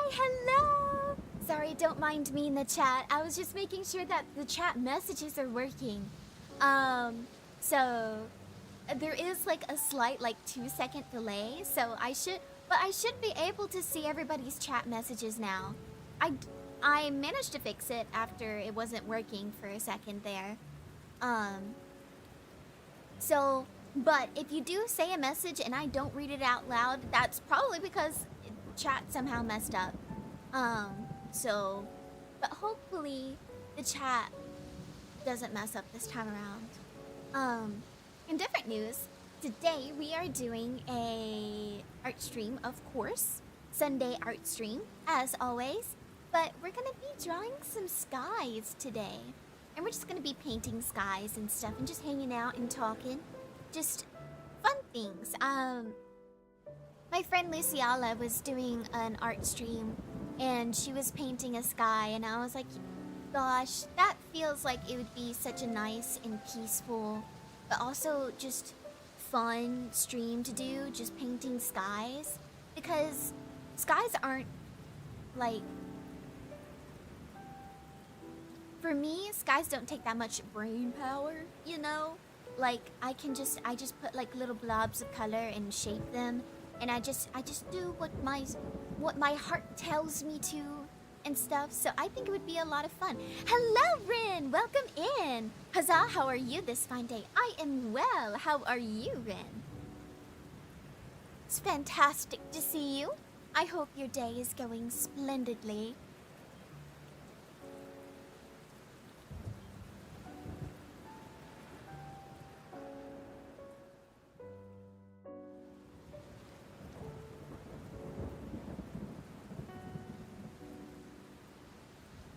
Hi, hello! Sorry, don't mind me in the chat. I was just making sure that the chat messages are working. So there is like a slight 2-second delay, so I should be able to see everybody's chat messages now. I managed to fix it after it wasn't working for a second there. But if you do say a message and I don't read it out loud, that's probably because chat somehow messed up. But hopefully the chat doesn't mess up this time around. In different news, today we are doing a art stream, of course. Sunday art stream, as always. But we're gonna be drawing some skies today. And we're just gonna be painting skies and stuff and just hanging out and talking. Just fun things. My friend Luciala was doing an art stream and she was painting a sky and I was like, gosh, that feels like it would be such a nice and peaceful, but also just fun stream to do, just painting skies. Because skies aren't like... For me, skies don't take that much brain power, you know? Like, I just put like little blobs of color and shape them, and I just do what my heart tells me to and stuff. So I think it would be a lot of fun. Hello, Rin! Welcome in! Huzzah, how are you this fine day? I am well. How are you, Rin? It's fantastic to see you. I hope your day is going splendidly.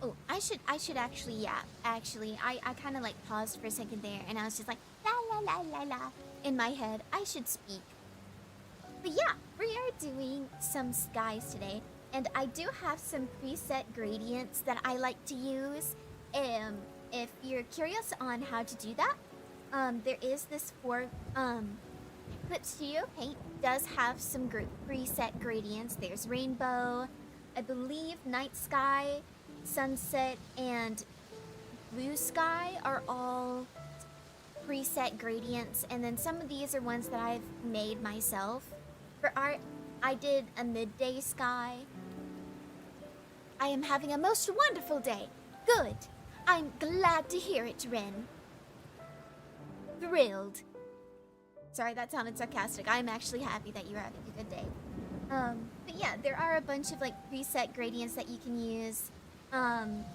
Oh, I should actually, yeah. Actually, I kind of like paused for a second there and I was just like, la la la la la, in my head. I should speak. But yeah, we are doing some skies today. And I do have some preset gradients that I like to use. If you're curious on how to do that, there is this Clip Studio Paint does have some preset gradients. There's rainbow, I believe night sky, sunset, and blue sky are all preset gradients, and then some of these are ones that I've made myself. For art, I did a midday sky. I am having a most wonderful day. Good. I'm glad to hear it, Rin. Thrilled. Sorry, that sounded sarcastic. I'm actually happy that you're having a good day. But yeah, there are a bunch of like preset gradients that you can use. Hello,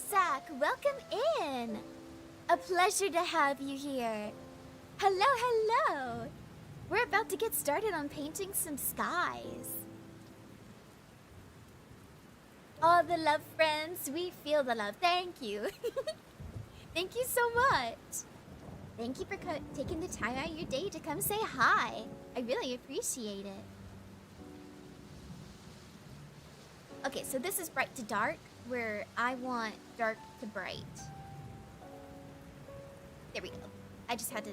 Zach! Welcome in! A pleasure to have you here. Hello, hello! We're about to get started on painting some skies. All the love, friends. We feel the love. Thank you. Thank you so much. Thank you for taking the time out of your day to come say hi. I really appreciate it. Okay, so this is bright to dark, where I want dark to bright. There we go. I just had to...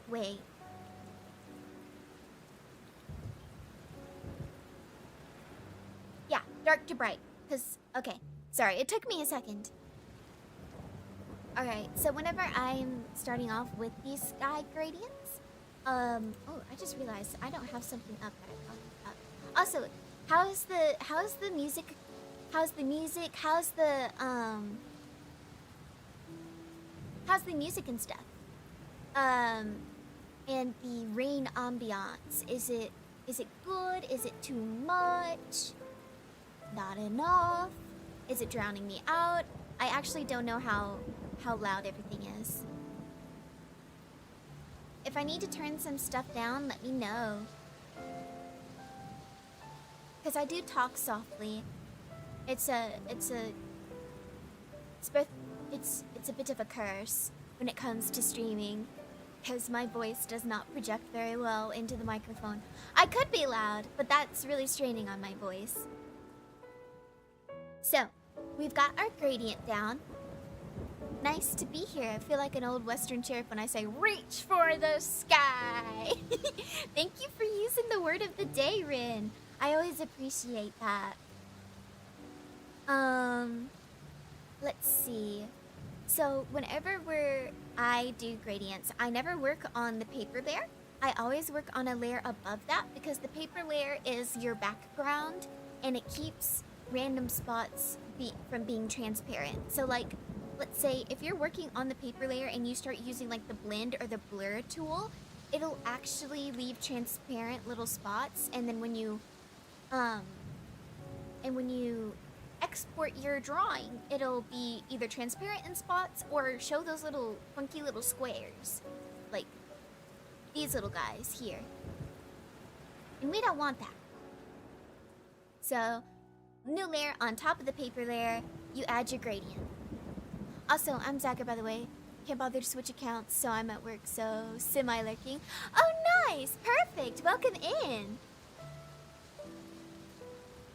Wait. Yeah, dark to bright. Because, okay. Sorry, it took me a second. Alright, so whenever I'm starting off with these sky gradients, oh, I just realized I don't have something up that I talked about. Also, how's the music, how's the music and stuff? And the rain ambiance, is it good? Is it too much? Not enough? Is it drowning me out? I actually don't know how loud everything is. If I need to turn some stuff down, let me know. Because I do talk softly. It's a bit of a curse when it comes to streaming, because my voice does not project very well into the microphone. I could be loud, but that's really straining on my voice. So, we've got our gradient down. Nice to be here. I feel like an old Western sheriff when I say, reach for the sky. Thank you for using the word of the day, Rin. I always appreciate that. Let's see. So whenever I do gradients, I never work on the paper layer. I always work on a layer above that because the paper layer is your background and it keeps random spots from being transparent. So like, let's say if you're working on the paper layer and you start using like the blend or the blur tool, it'll actually leave transparent little spots, and then when you export your drawing, it'll be either transparent in spots or show those little funky little squares, like these little guys here. And we don't want that. So, new layer on top of the paper layer, you add your gradient. Also, I'm Zaka, by the way. Can't bother to switch accounts, so I'm at work, so semi-lurking. Oh, nice! Perfect! Welcome in!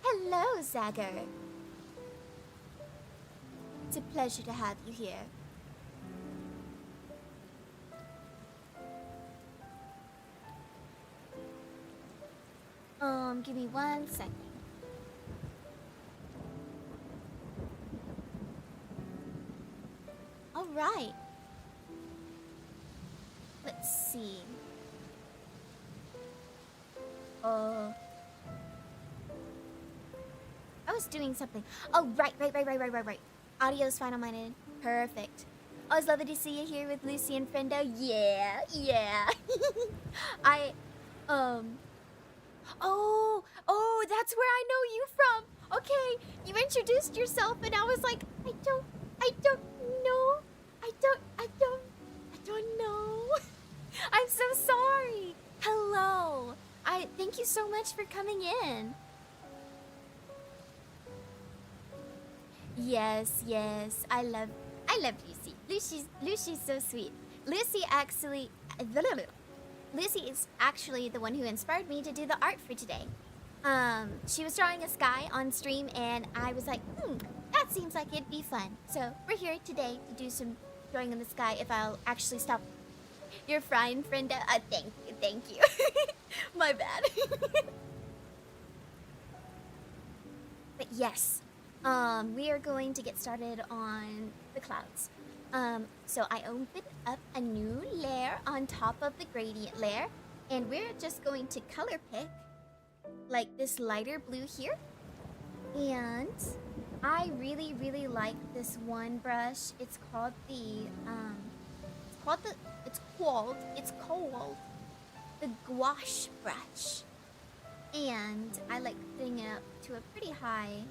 Hello, Zagger. It's a pleasure to have you here. Give me 1 second. All right. Let's see. I was doing something. Oh, right. Audio's fine on my end. Perfect. Oh, it's lovely to see you here with Lucy and Frendo. Yeah. Oh, that's where I know you from. Okay, you introduced yourself and I was like, I don't know. I don't know. I'm so sorry. Hello. Thank you so much for coming in. Yes. I love Lucy. Lucy's so sweet. Lucy is actually the one who inspired me to do the art for today. She was drawing a sky on stream and I was like, that seems like it'd be fun. So we're here today to do some drawing in the sky if I'll actually stop. You're fine, Frenda. Thank you. My bad. But yes, we are going to get started on the clouds. So I opened up a new layer on top of the gradient layer, and we're just going to color pick like this lighter blue here. And I really like this one brush. It's called the gouache brush. And I like putting it up to a pretty high.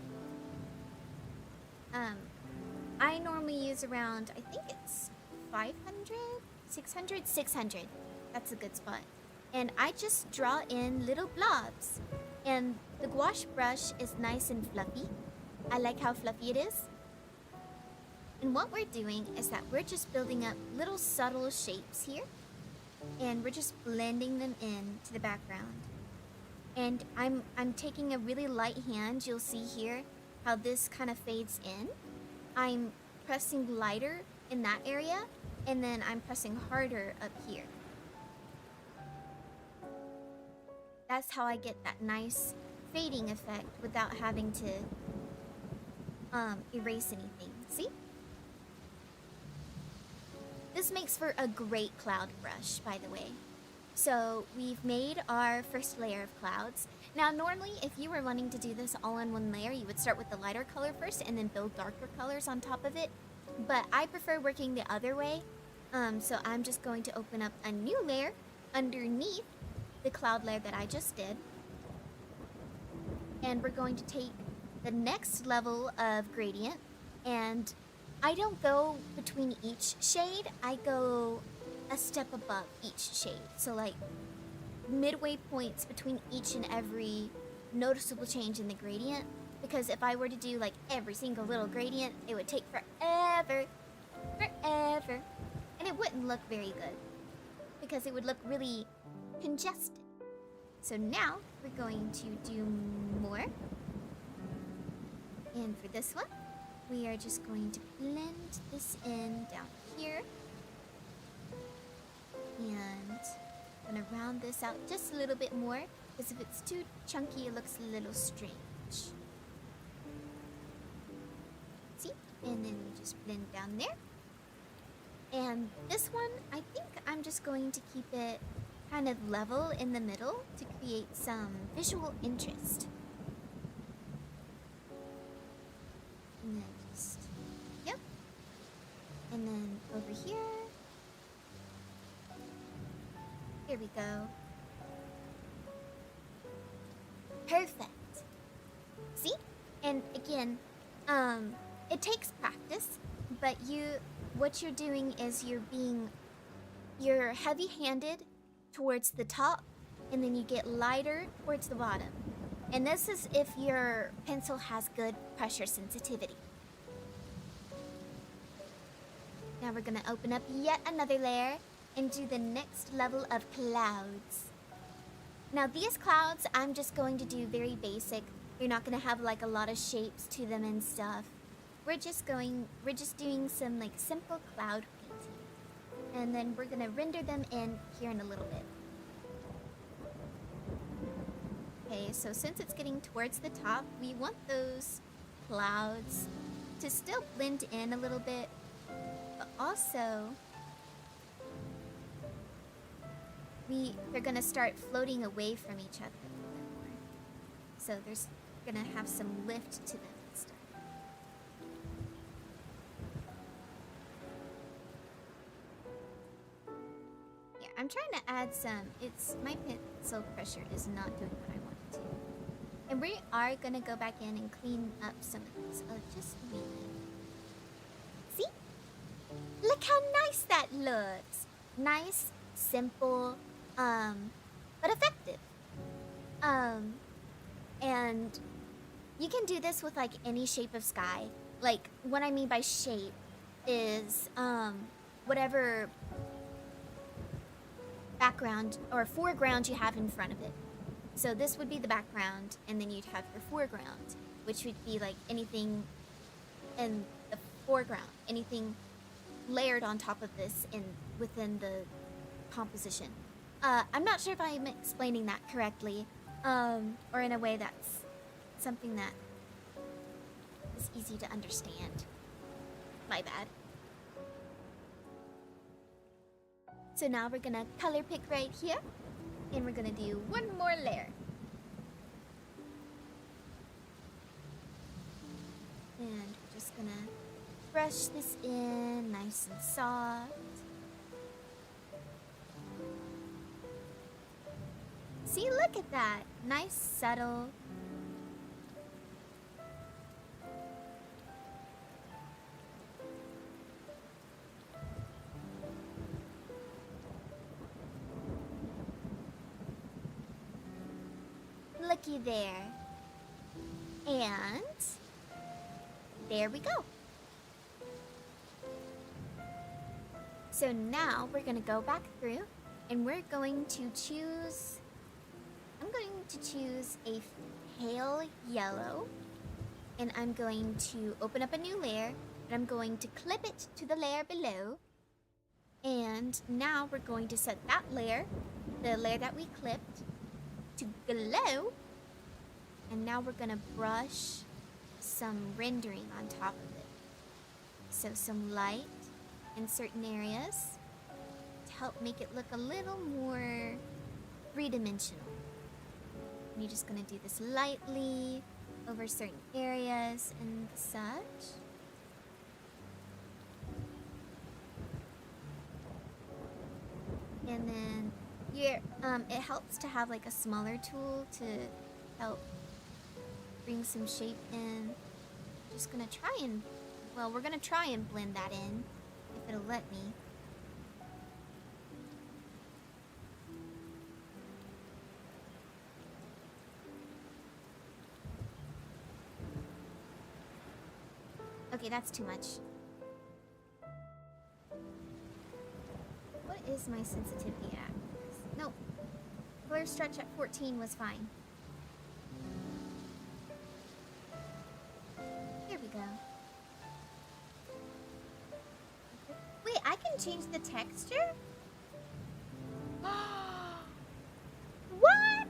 I normally use around, I think it's 500, 600. That's a good spot. And I just draw in little blobs. And the gouache brush is nice and fluffy. I like how fluffy it is. And what we're doing is that we're just building up little subtle shapes here. And we're just blending them in to the background. And I'm taking a really light hand. You'll see here how this kind of fades in. I'm pressing lighter in that area, and then I'm pressing harder up here. That's how I get that nice fading effect without having to erase anything. See? This makes for a great cloud brush, by the way. So we've made our first layer of clouds. Now normally if you were wanting to do this all in one layer, you would start with the lighter color first and then build darker colors on top of it. But I prefer working the other way. So I'm just going to open up a new layer underneath the cloud layer that I just did. And we're going to take the next level of gradient, and I don't go between each shade, I go a step above each shade. So like midway points between each and every noticeable change in the gradient. Because if I were to do like every single little gradient, it would take forever. And it wouldn't look very good. Because it would look really congested. So now we're going to do more. And for this one, we are just going to blend this in down here. And I'm gonna round this out just a little bit more, because if it's too chunky, it looks a little strange. See? And then we just blend down there. And this one, I think I'm just going to keep it kind of level in the middle to create some visual interest. And then just, yep. And then over here. Here we go. Perfect. See? And again, it takes practice, but what you're doing is you're heavy-handed towards the top, and then you get lighter towards the bottom. And this is if your pencil has good pressure sensitivity. Now we're gonna open up yet another layer and do the next level of clouds. Now these clouds, I'm just going to do very basic. You're not gonna have like a lot of shapes to them and stuff. We're just doing some like simple cloud painting. And then we're gonna render them in here in a little bit. Okay, so since it's getting towards the top, we want those clouds to still blend in a little bit, but also they're gonna start floating away from each other a little bit more. So there's gonna have some lift to them and stuff. Yeah, I'm trying to add some. My pencil pressure is not doing what I want it to. And we are gonna go back in and clean up some of these. Just a minute. See? Look how nice that looks. Nice, simple, but effective. And you can do this with like any shape of sky. Like what I mean by shape is whatever background or foreground you have in front of it. So this would be the background, and then you'd have your foreground, which would be like anything in the foreground, anything layered on top of this within the composition. I'm not sure if I'm explaining that correctly, or in a way that's something that is easy to understand. My bad. So now we're gonna color pick right here, and we're gonna do one more layer. And we're just gonna brush this in nice and soft. See, look at that. Nice, subtle. Looky there. And there we go. So now we're gonna go back through and we're going to choose, I'm going to choose a pale yellow, and I'm going to open up a new layer, and I'm going to clip it to the layer below. And now we're going to set that layer, the layer that we clipped, to glow. And now we're gonna brush some rendering on top of it. So some light in certain areas to help make it look a little more three-dimensional. And you're just gonna do this lightly over certain areas and such. And then it helps to have like a smaller tool to help bring some shape in. Just gonna try and, well, we're gonna try and blend that in if it'll let me. Okay, that's too much. What is my sensitivity at? Nope. Blur stretch at 14 was fine. Here we go. change the texture? What?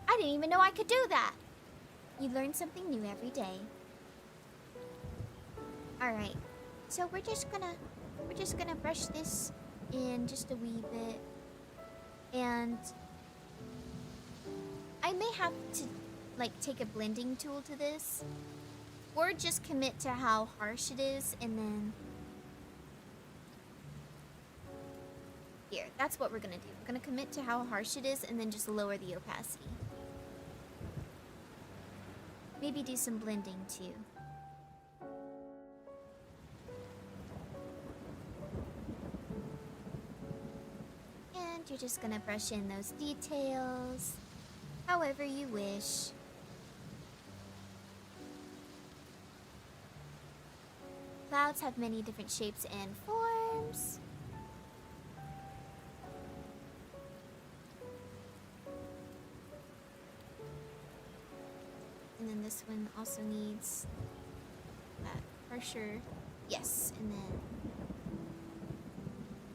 I didn't even know I could do that. You learn something new every day. Alright. So we're just gonna brush this in just a wee bit. And I may have to like take a blending tool to this. Or just commit to how harsh it is and then here, that's what we're gonna do. We're gonna commit to how harsh it is and then just lower the opacity. Maybe do some blending too. And you're just gonna brush in those details however you wish. Clouds have many different shapes and forms. And then this one also needs that harsher. Yes, and then...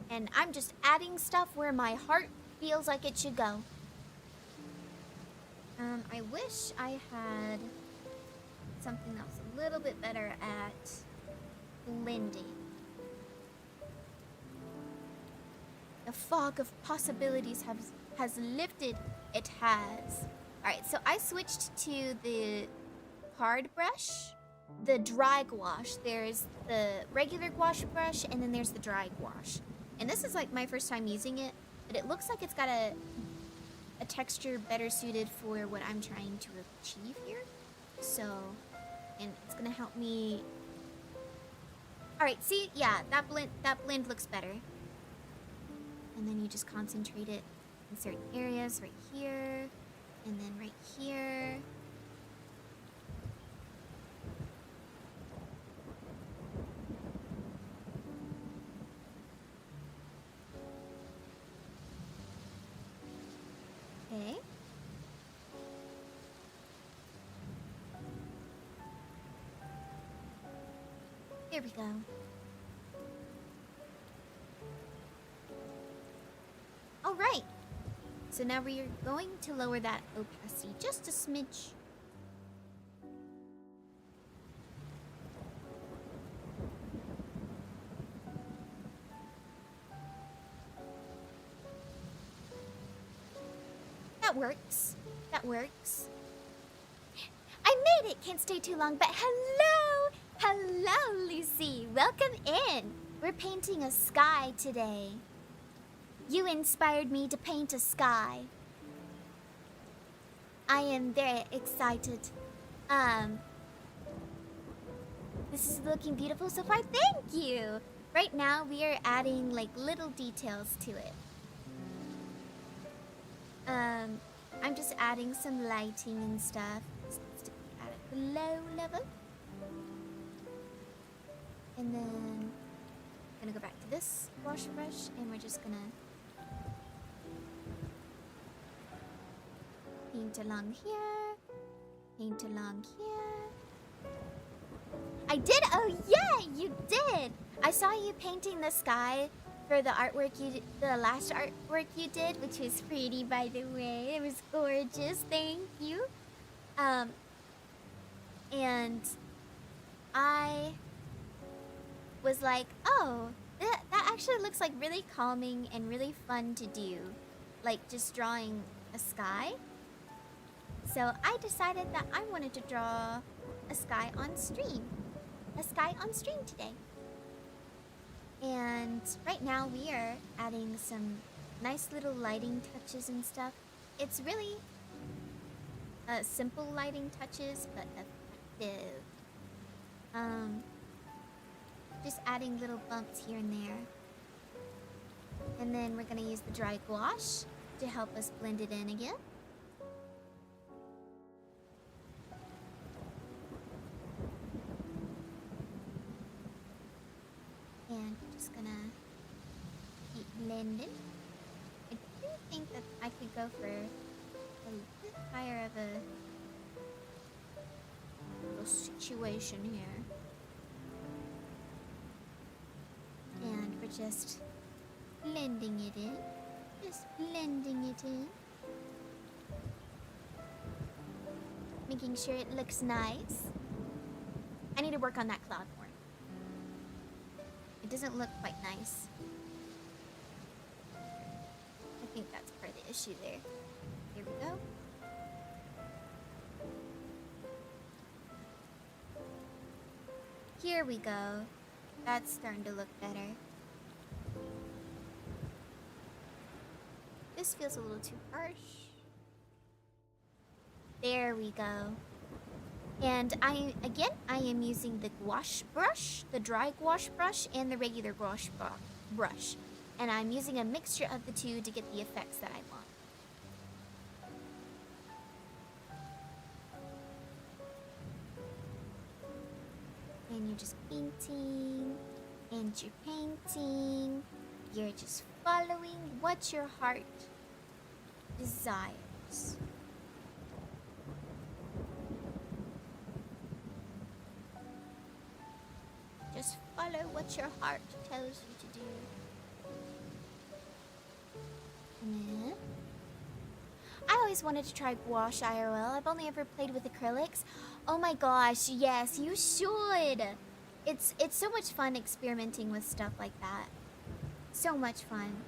And I'm just adding stuff where my heart feels like it should go. I wish I had something that was a little bit better at blending. The fog of possibilities has lifted. It has. Alright, so I switched to the hard brush, the dry gouache. There's the regular gouache brush, and then there's the dry gouache. And this is like my first time using it, but it looks like it's got a texture better suited for what I'm trying to achieve here. So, and it's gonna help me. Alright, see? Yeah, that blend looks better. And then you just concentrate it in certain areas, right here, and then right here. Okay. Here we go. All right. So now we are going to lower that opacity just a smidge. That works. That works. I made it! Can't stay too long, but hello! Hello, Lucy! Welcome in! We're painting a sky today. You inspired me to paint a sky. I am very excited. This is looking beautiful so far. Thank you! Right now, we are adding, like, little details to it. I'm just adding some lighting and stuff. This needs to be at a low level. And then I'm gonna go back to this wash brush and we're just gonna paint along here, paint along here. I did? Oh yeah, you did! I saw you painting the sky for the artwork the last artwork you did, which was pretty, by the way. It was gorgeous. Thank you. And I was like, oh, that actually looks like really calming and really fun to do, like just drawing a sky. So I decided that I wanted to draw a sky on stream today. And right now we are adding some nice little lighting touches and stuff. It's really simple lighting touches, but effective. Just adding little bumps here and there. And then we're gonna use the dry gouache to help us blend it in again. And just gonna keep blending. I do think that I could go for a bit higher of a little situation here. just blending it in. Just blending it in. Making sure it looks nice. I need to work on that cloud more. It doesn't look quite nice. I think that's part of the issue there. Here we go. Here we go. That's starting to look better. This feels a little too harsh. There we go. And I am using the gouache brush, the dry gouache brush, and the regular gouache brush. And I'm using a mixture of the two to get the effects that I want. And you're just painting, and you're painting. You're just following what your heart desires. Just follow what your heart tells you to do. And then, I always wanted to try gouache IRL. I've only ever played with acrylics. Oh my gosh, yes, you should. It's so much fun experimenting with stuff like that. So much fun.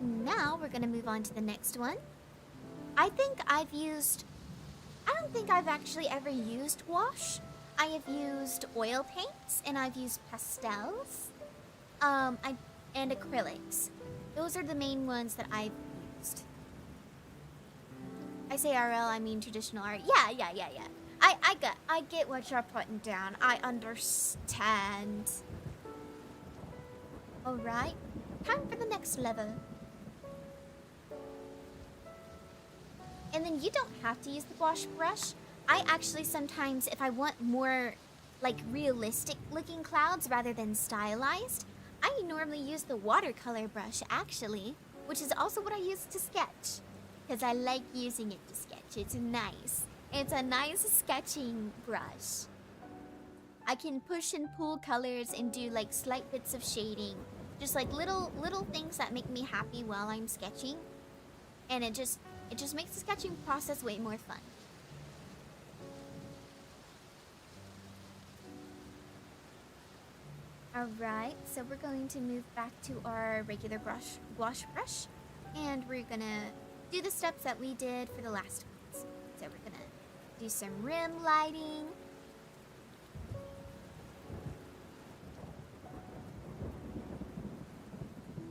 Now we're gonna move on to the next one. I don't think I've actually ever used gouache. I have used oil paints and I've used pastels, and acrylics. Those are the main ones that I've used. I say RL, I mean traditional art. Yeah. I get what you're putting down. I understand. Alright, time for the next level. And then you don't have to use the gouache brush. I actually sometimes, if I want more like realistic looking clouds rather than stylized, I normally use the watercolor brush actually, which is also what I use to sketch. Because I like using it to sketch. It's nice. It's a nice sketching brush. I can push and pull colors and do like slight bits of shading. Just like little things that make me happy while I'm sketching. And it just makes the sketching process way more fun. Alright, so we're going to move back to our regular gouache brush. And we're gonna do the steps that we did for the last ones. So we're gonna do some rim lighting.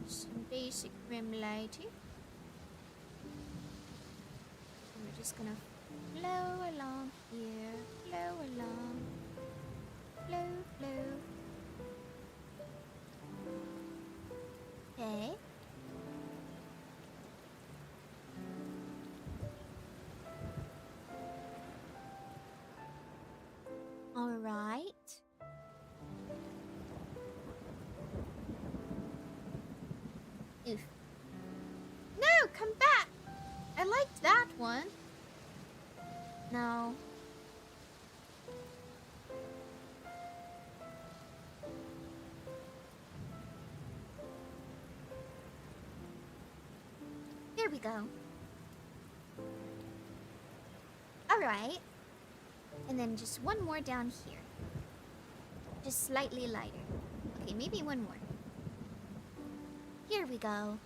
Some basic rim lighting. And we're just gonna flow along here. Flow along. Flow. Okay. Alright. Oof. No, come back! I liked that one. No. There we go. Alright. And then just one more down here. Just slightly lighter. Okay, maybe one more. Here we go.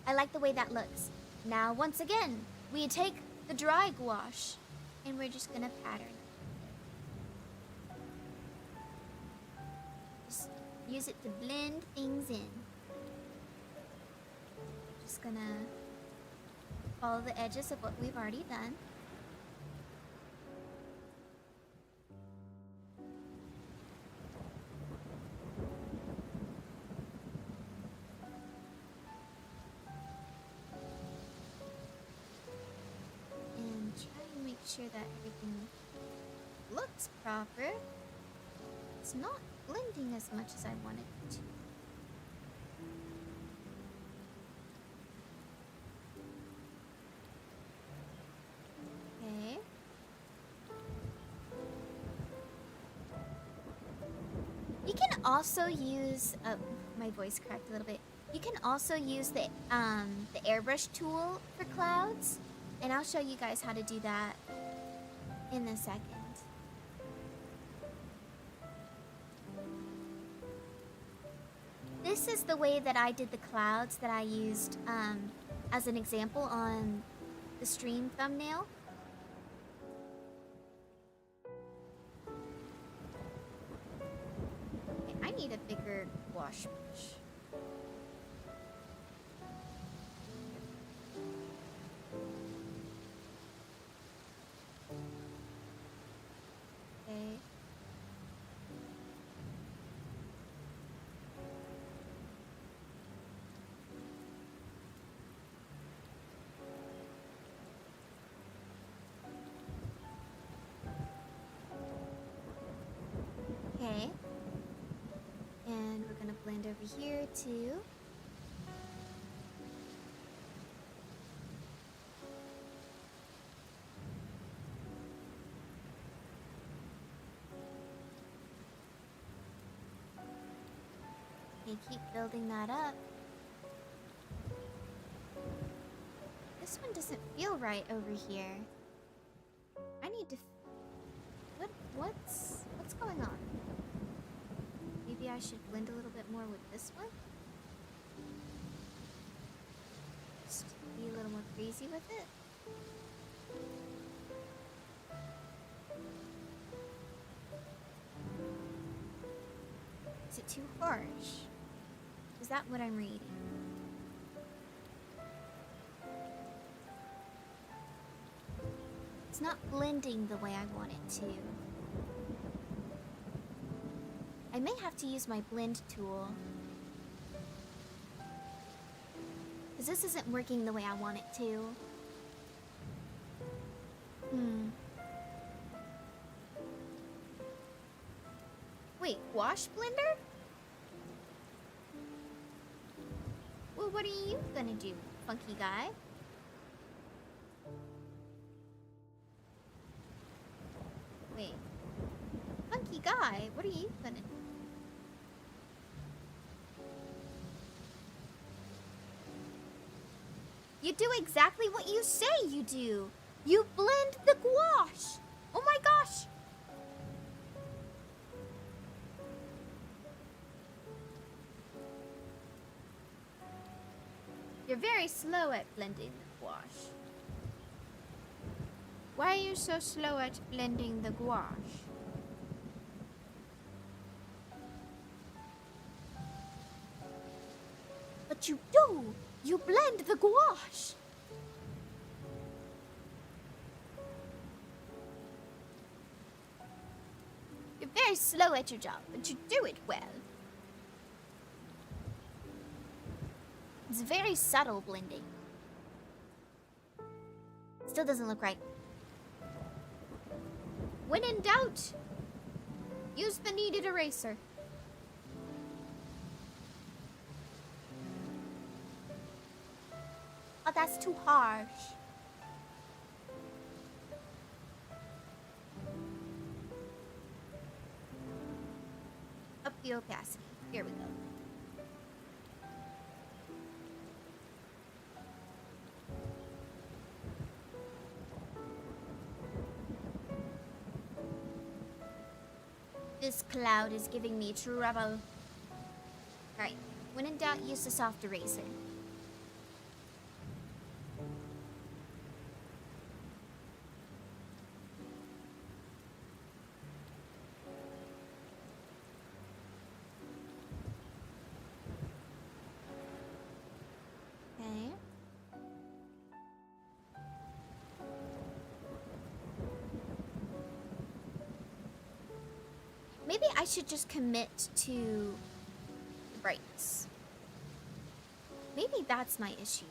I like the way that looks. Now, once again, we take the dry gouache and we're just gonna pattern. Just use it to blend things in. Just gonna follow the edges of what we've already done. Sure that everything looks proper. It's not blending as much as I wanted it to. Okay. also use my voice cracked a little bit. You can also use the airbrush tool for clouds, and I'll show you guys how to do that in a second. This is the way that I did the clouds that I used as an example on the stream thumbnail. Okay, I need a bigger wash brush. Okay. Okay. And we're gonna blend over here too. Okay, keep building that up. This one doesn't feel right over here. I need to... What's going on? Maybe I should blend a little bit more with this one? Just be a little more crazy with it. Is it too harsh? Is that what I'm reading? It's not blending the way I want it to. I may have to use my blend tool. Because this isn't working the way I want it to. Wait, wash blender? Well, what are you gonna do, funky guy? Wait. Funky guy, what are you gonna do? You do exactly what you say you do. You blend the gouache. Oh my gosh. You're very slow at blending the gouache. Why are you so slow at blending the gouache? But you do! You blend the gouache! You're very slow at your job, but you do it well. It's very subtle blending. Still doesn't look right. When in doubt, use the kneaded eraser. Oh, that's too harsh. Up the opacity. Here we go. This cloud is giving me trouble. Alright, when in doubt, use the soft eraser. Okay. Maybe I should just commit to the brightness. Maybe that's my issue.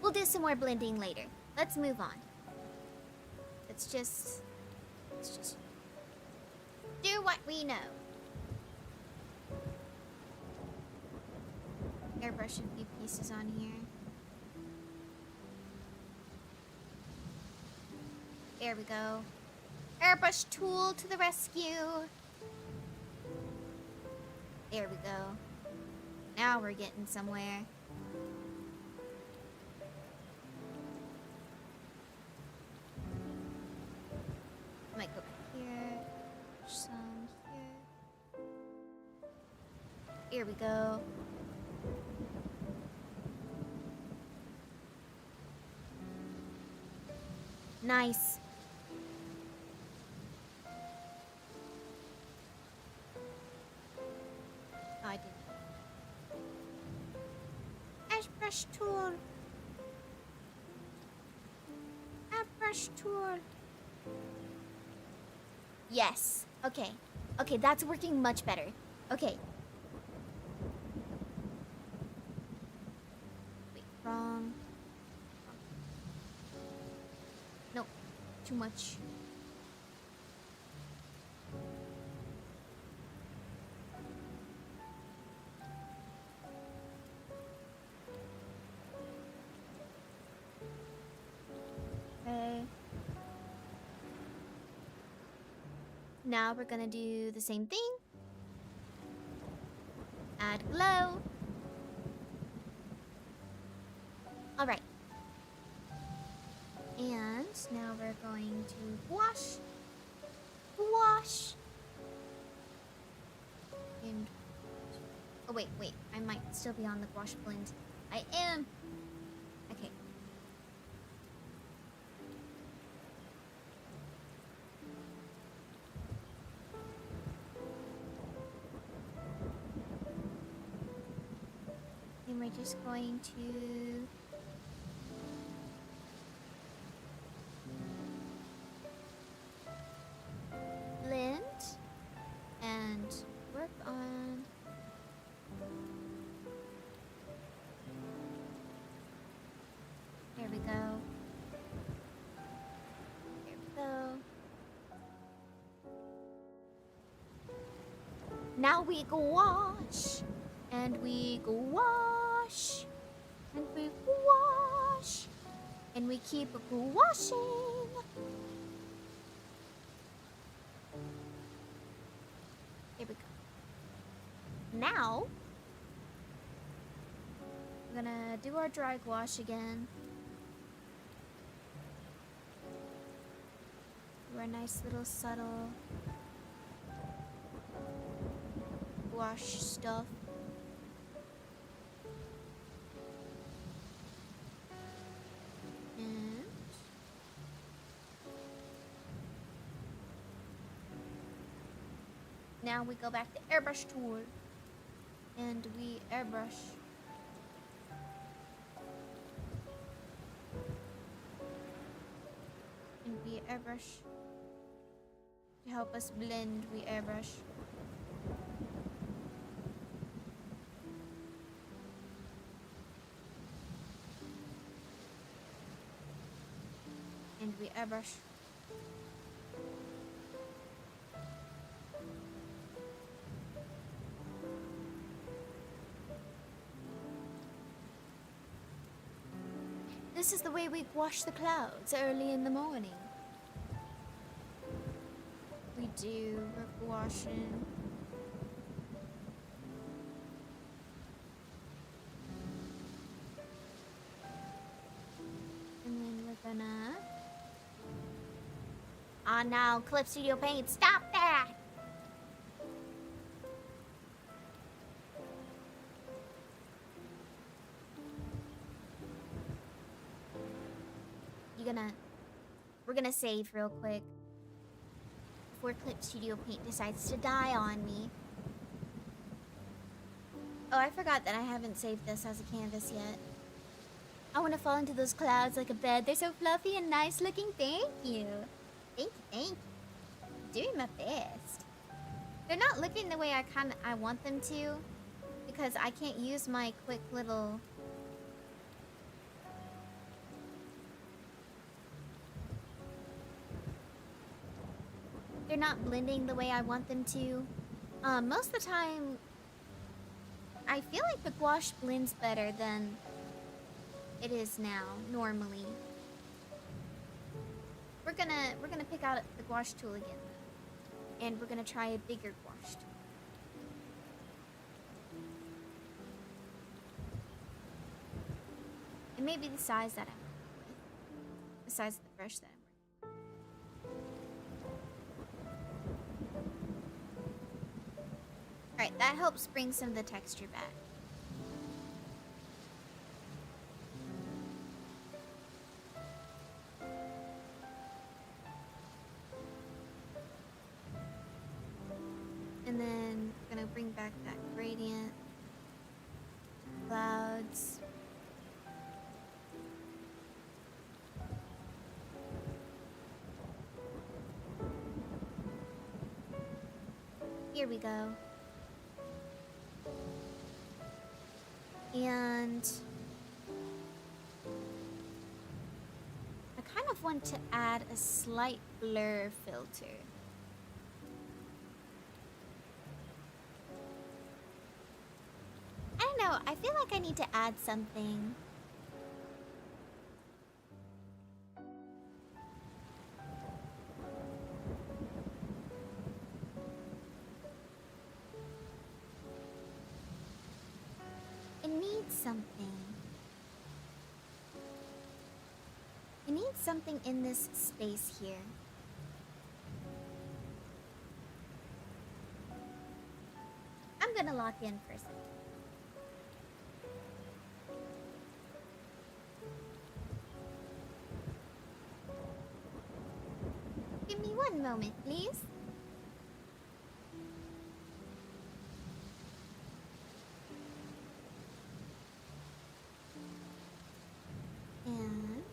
We'll do some more blending later. Let's move on. Let's just do what we know. Airbrush a few pieces on here. There we go. Airbrush tool to the rescue. There we go. Now we're getting somewhere. I might go back here. Some here. Here we go. Nice. Oh, I didn't. Airbrush tool. Airbrush tool. Yes. Okay. Okay, that's working much better. Okay. Wait, wrong. Nope. Too much. Okay. Now we're gonna do the same thing. Add glow. All right. And now we're going to wash. Wash. And oh wait, I might still be on the wash blend. I am. Okay. And we're just going to blend and work on there we go. There we go. Now we go wash and we go wash and we wash and we keep washing. There we go. Now we're gonna do our dry wash again. Do our nice little subtle wash stuff. And now we go back to airbrush tool and we airbrush. And we airbrush. To help us blend, we airbrush. And we airbrush. This is the way we wash the clouds early in the morning. We do washing. And then we're gonna... Ah, no, Clip Studio Paint, stop that! We're gonna save real quick before Clip Studio Paint decides to die on me. Oh, I forgot that I haven't saved this as a canvas yet. I want to fall into those clouds like a bed. They're so fluffy and nice looking. Thank you. Thank you, thank you. Doing my best. They're not looking the way I want them to, because I can't use my quick little... They're not blending the way I want them to. Most of the time, I feel like the gouache blends better than it is now, normally. We're gonna pick out the gouache tool again, and we're gonna try a bigger gouache tool. It may be the size that I'm working with, the size of the brush that I'm working with. Alright, that helps bring some of the texture back. And then we're gonna bring back that gradient, clouds. Here we go. And I kind of want to add a slight blur filter. I don't know, I feel like I need to add something. It needs something. It needs something in this space here. I'm gonna lock in for a second. Give me one moment, please. And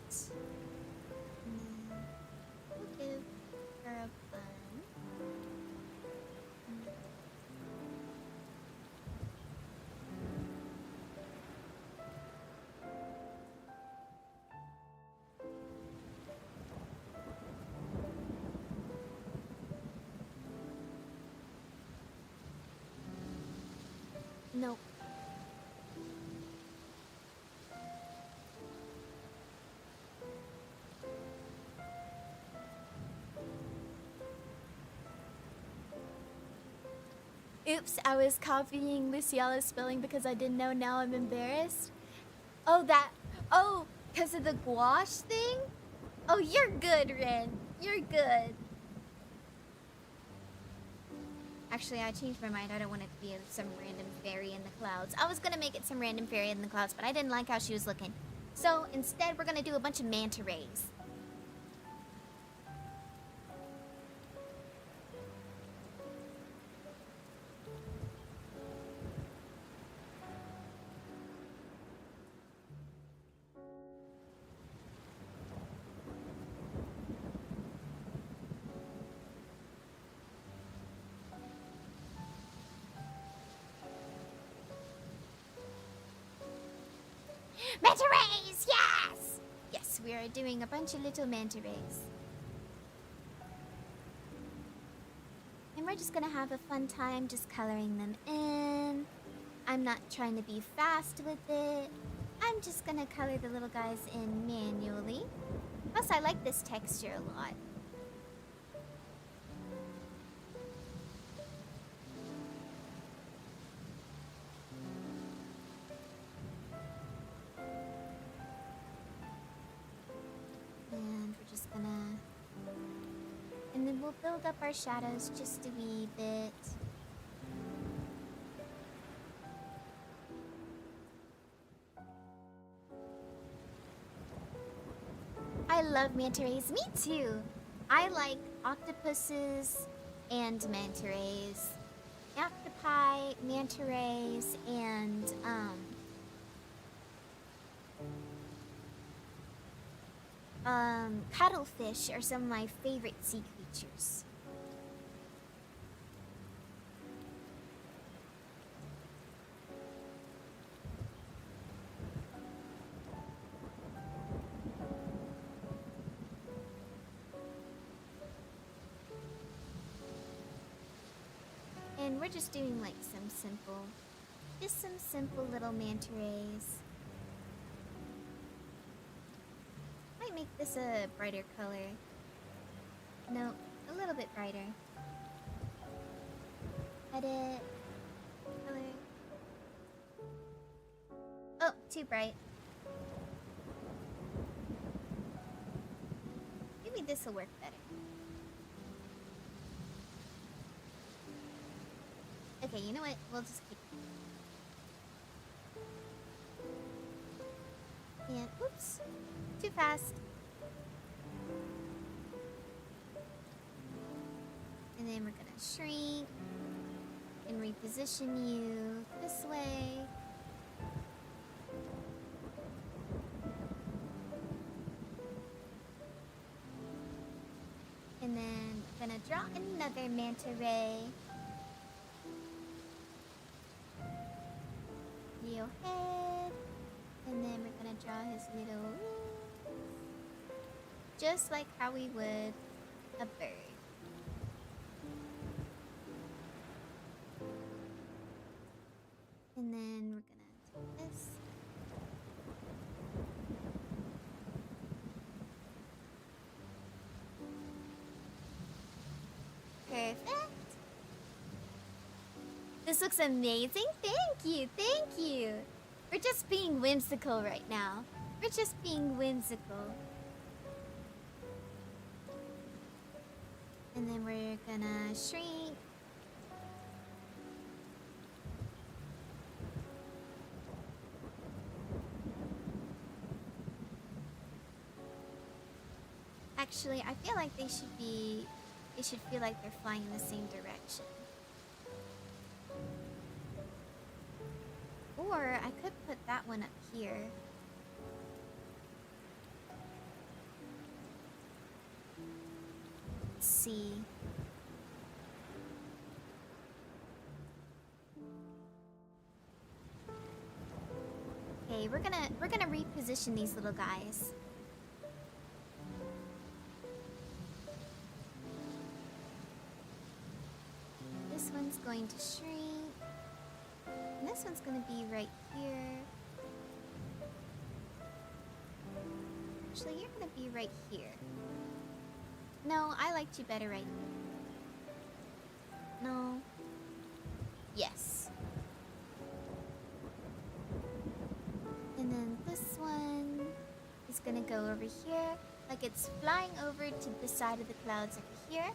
we'll give her a bun. Nope. Oops, I was copying Luciala's spelling because I didn't know. Now I'm embarrassed. Oh, because of the gouache thing? Oh, you're good, Ren. You're good. Actually, I changed my mind. I don't want it to be some random fairy in the clouds. I was gonna make it some random fairy in the clouds, but I didn't like how she was looking. So instead, we're gonna do a bunch of manta rays. Manta rays, yes! Yes, we are doing a bunch of little manta rays. And we're just gonna have a fun time just coloring them in. I'm not trying to be fast with it. I'm just gonna color the little guys in manually. Plus, I like this texture a lot. And we're just gonna... And then we'll build up our shadows just a wee bit. I love manta rays. Me too. I like octopuses and manta rays. Octopi, manta rays, and cuttlefish are some of my favorite sea creatures. And we're just doing like some simple little manta rays. Might make this a brighter color. No, a little bit brighter. Edit. Color. Oh, too bright. Maybe this will work better. Okay, you know what? We'll just keep it. And oops. Too fast. And then we're gonna shrink and reposition you this way. And then we're gonna draw another manta ray. Your head. And then we're gonna draw his little wings. Just like how we would a bird. And then we're gonna take this. Perfect. This looks amazing. Thank you. Thank you. We're just being whimsical right now. We're just being whimsical. And then we're gonna shrink. Actually, I feel like they should feel like they're flying in the same direction. Or I could put that one up here. Let's see. Okay, we're gonna reposition these little guys. This one's going to shrink. And this one's gonna be right here. Actually, you're gonna be right here. No, I liked you better right here. No. Yes. And then this one is gonna go over here, like it's flying over to the side of the clouds over here.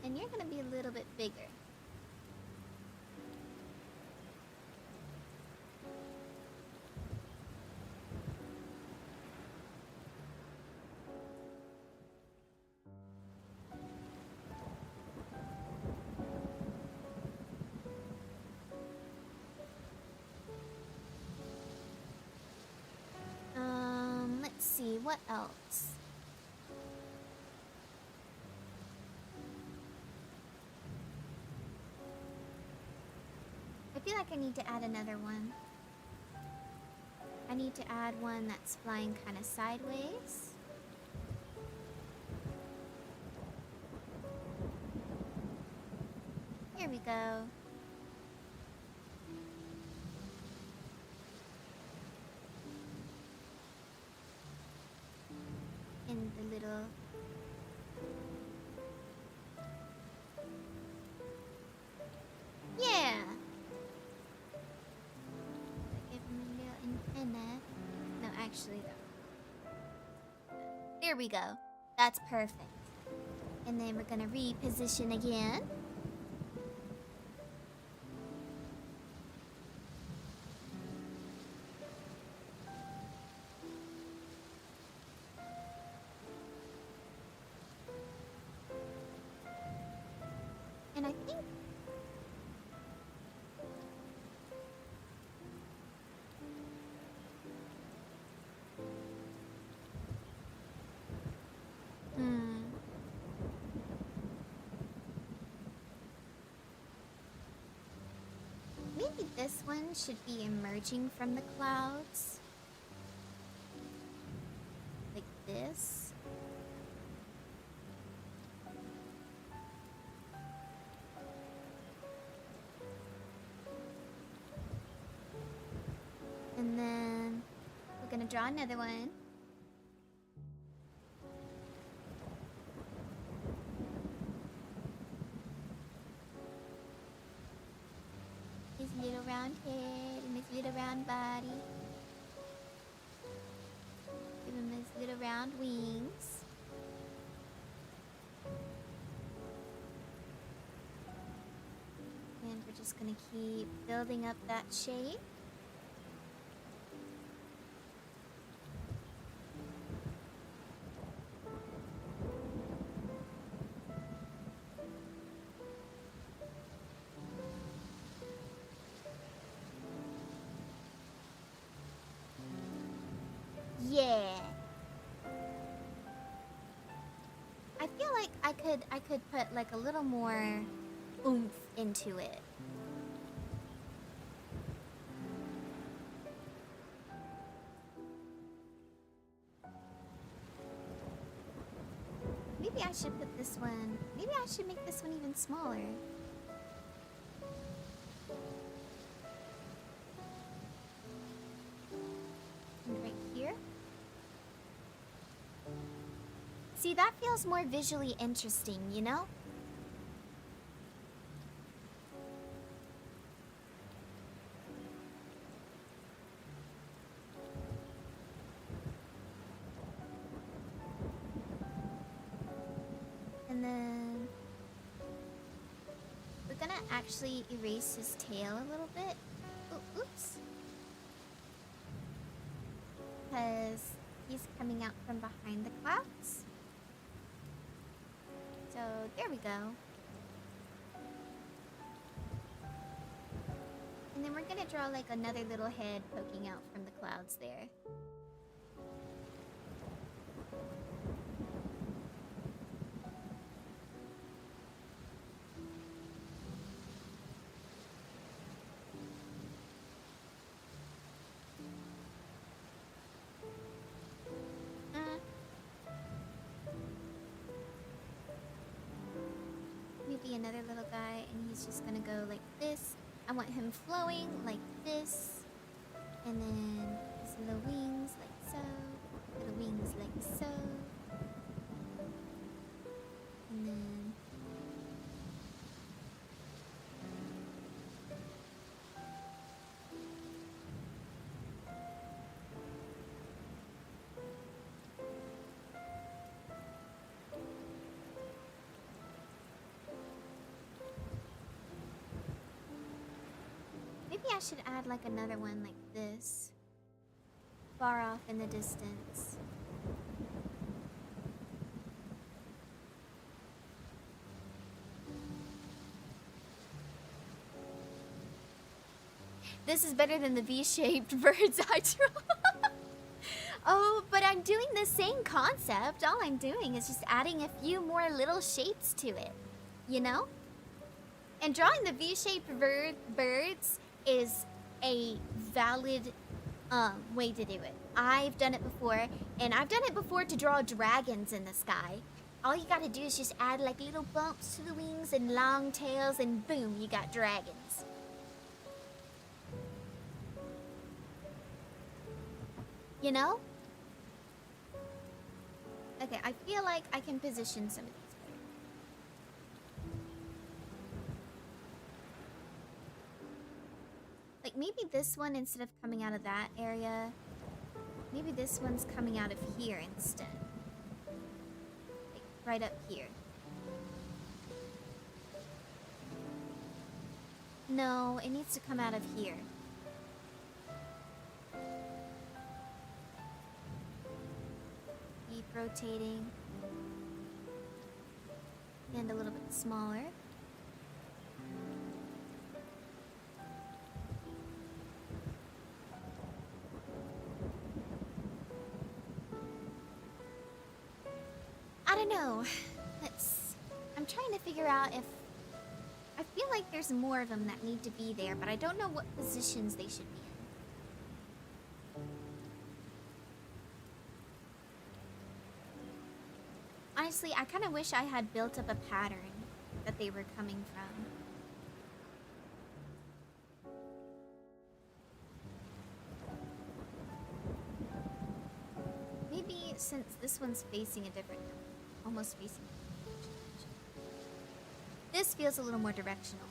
And you're gonna be a little bit bigger. Let's see, what else? I feel like I need to add another one. I need to add one that's flying kind of sideways. Here we go. And the little... Yeah! Give him a little antenna. No, actually though. There we go. That's perfect. And then we're gonna reposition again. And I think maybe this one should be emerging from the clouds. Like this. And then we're gonna gonna draw another one. His little round head and his little round body. Give him his little round wings. And we're just gonna keep building up that shape. Yeah. I feel like I could put like a little more oomph into it. Maybe I should put this one. Maybe I should make this one even smaller. And right here. See, that feels more visually interesting, you know? And then we're gonna actually erase his tail a little bit. Oh, oops. Because he's coming out from behind the clouds. So there we go. And then we're gonna draw like another little head poking out from the clouds there. Maybe another little guy, and he's just gonna go like this. I want him flowing like this. And then his little wings like so. Little wings like so. And then maybe I should add like another one like this. Far off in the distance. This is better than the V-shaped birds I drew. Oh, but I'm doing the same concept. All I'm doing is just adding a few more little shapes to it. You know? And drawing the V-shaped birds is a valid way to do it. I've done it before, and I've done it before to draw dragons in the sky. All you gotta do is just add like little bumps to the wings and long tails, and boom, you got dragons. You know? Okay, I feel like I can position some of these better. Like maybe this one, instead of coming out of that area, maybe this one's coming out of here instead. Like right up here. No, it needs to come out of here. Keep rotating. And a little bit smaller. I don't know. I'm trying to figure out if... I feel like there's more of them that need to be there, but I don't know what positions they should be in. Honestly, I kind of wish I had built up a pattern that they were coming from. since this one's facing a different, almost facing. This feels a little more directional.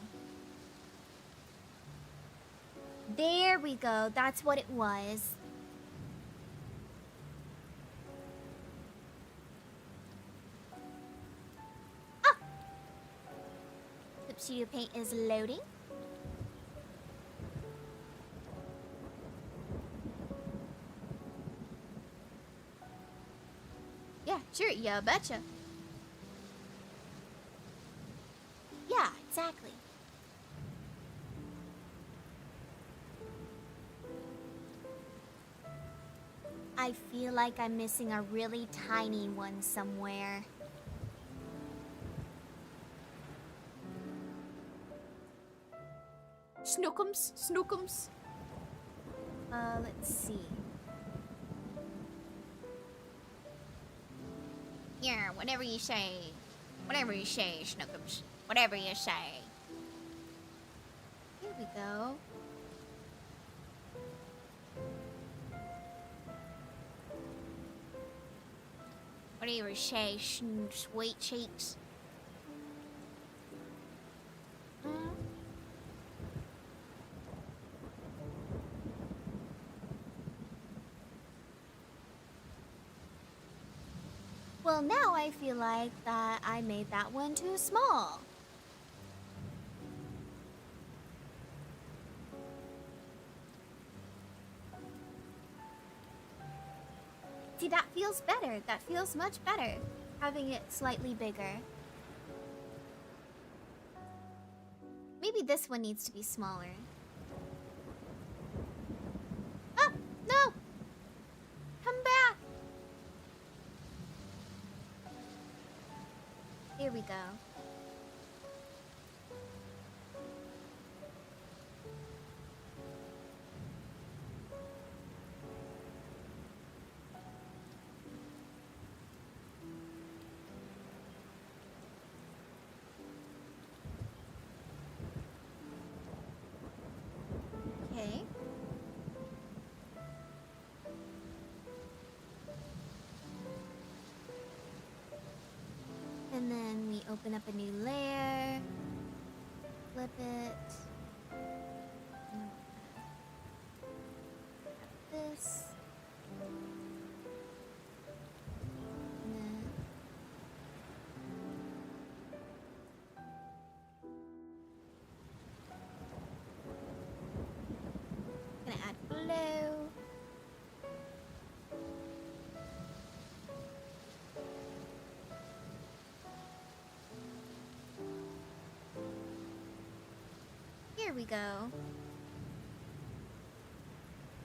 There we go. That's what it was. Ah! Clip Studio Paint is loading. Yeah, sure, yeah, betcha. Yeah, exactly. I feel like I'm missing a really tiny one somewhere. Snookums, snookums. Let's see. Yeah, whatever you say. Whatever you say, Snookums. Whatever you say. Here we go. Whatever you say, sweet cheeks. Well, now I feel like that I made that one too small. See, that feels better. That feels much better. Having it slightly bigger. Maybe this one needs to be smaller. Ah! No! Come back! Here we go. Okay. And then we open up a new layer. Flip it. This. And then gonna add blue. Here we go.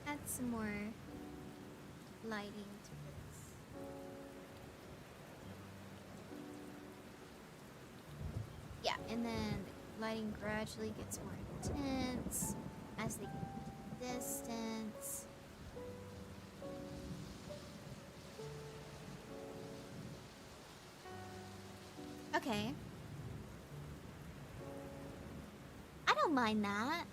Add some more lighting to this. Yeah, and then the lighting gradually gets more intense as they get distance. Okay. I don't mind that.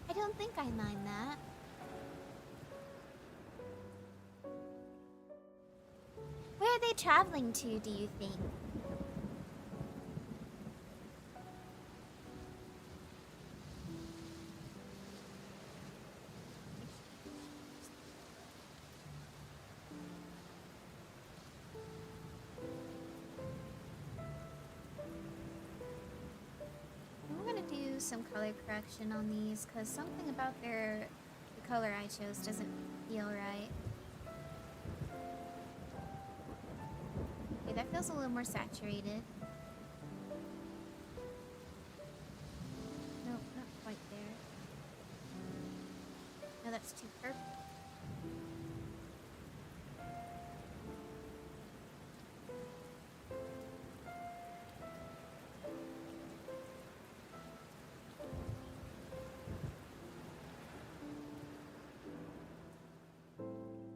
I don't think I mind that. Where are they traveling to, do you think? Some color correction on these because something about the color I chose doesn't feel right. Okay, that feels a little more saturated. Nope, not quite there. No, that's too purple.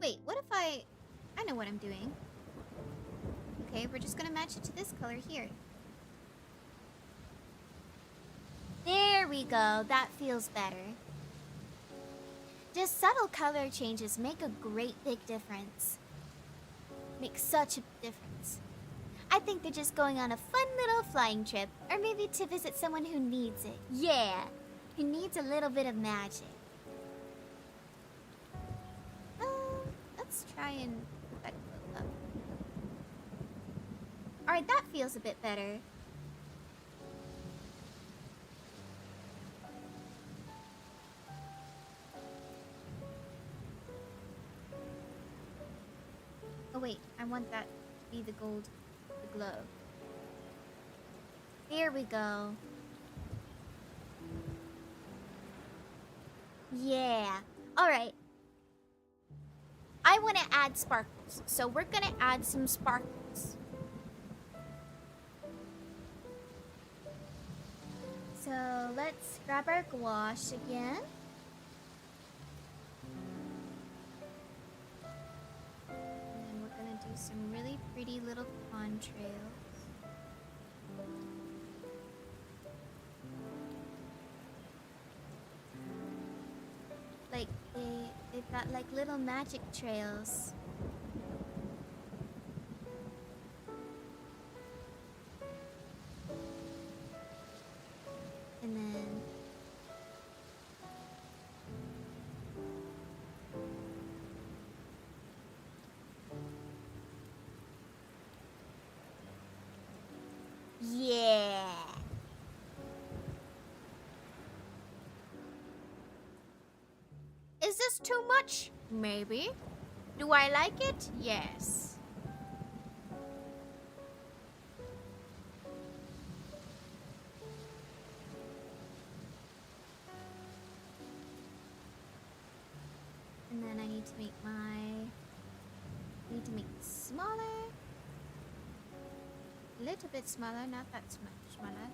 Wait, what if I know what I'm doing. Okay, we're just gonna match it to this color here. There we go. That feels better. Just subtle color changes make a great big difference. Make such a difference. I think they're just going on a fun little flying trip, or maybe to visit someone who needs it. Yeah, who needs a little bit of magic. Let's try and put that glow up. Alright, that feels a bit better. Oh wait, I want that to be the gold, the glow. Here we go. Yeah. Alright. I want to add sparkles, so we're gonna add some sparkles. So let's grab our gouache again. And then we're gonna do some really pretty little contrails. Like they've got like little magic trails. And then yeah. Is this too much? Maybe. Do I like it? Yes. And then I need to make it smaller. A little bit smaller, not that much smaller.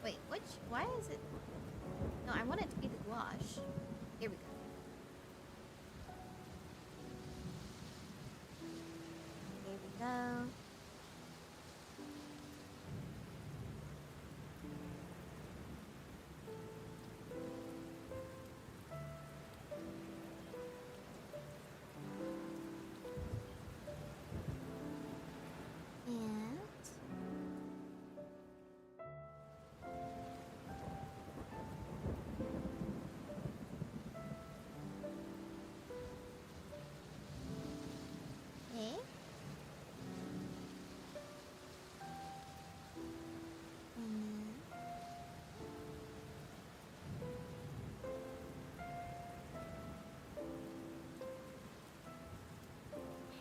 Wait, why is it? No, I want it to be the gouache. Here we go. Here we go.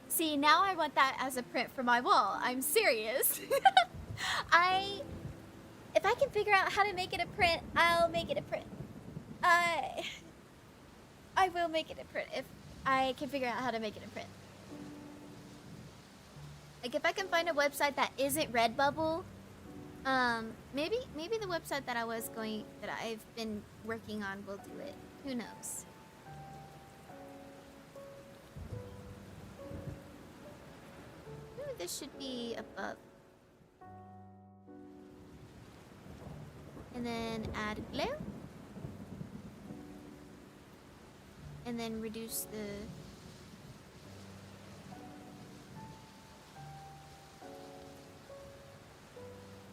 See, now I want that as a print for my wall. I'm serious. If I can figure out how to make it a print, I'll make it a print. I will make it a print if I can figure out how to make it a print. Like if I can find a website that isn't Redbubble, maybe the website that I've been working on will do it. Who knows? This should be above. And then add glue. And then reduce the...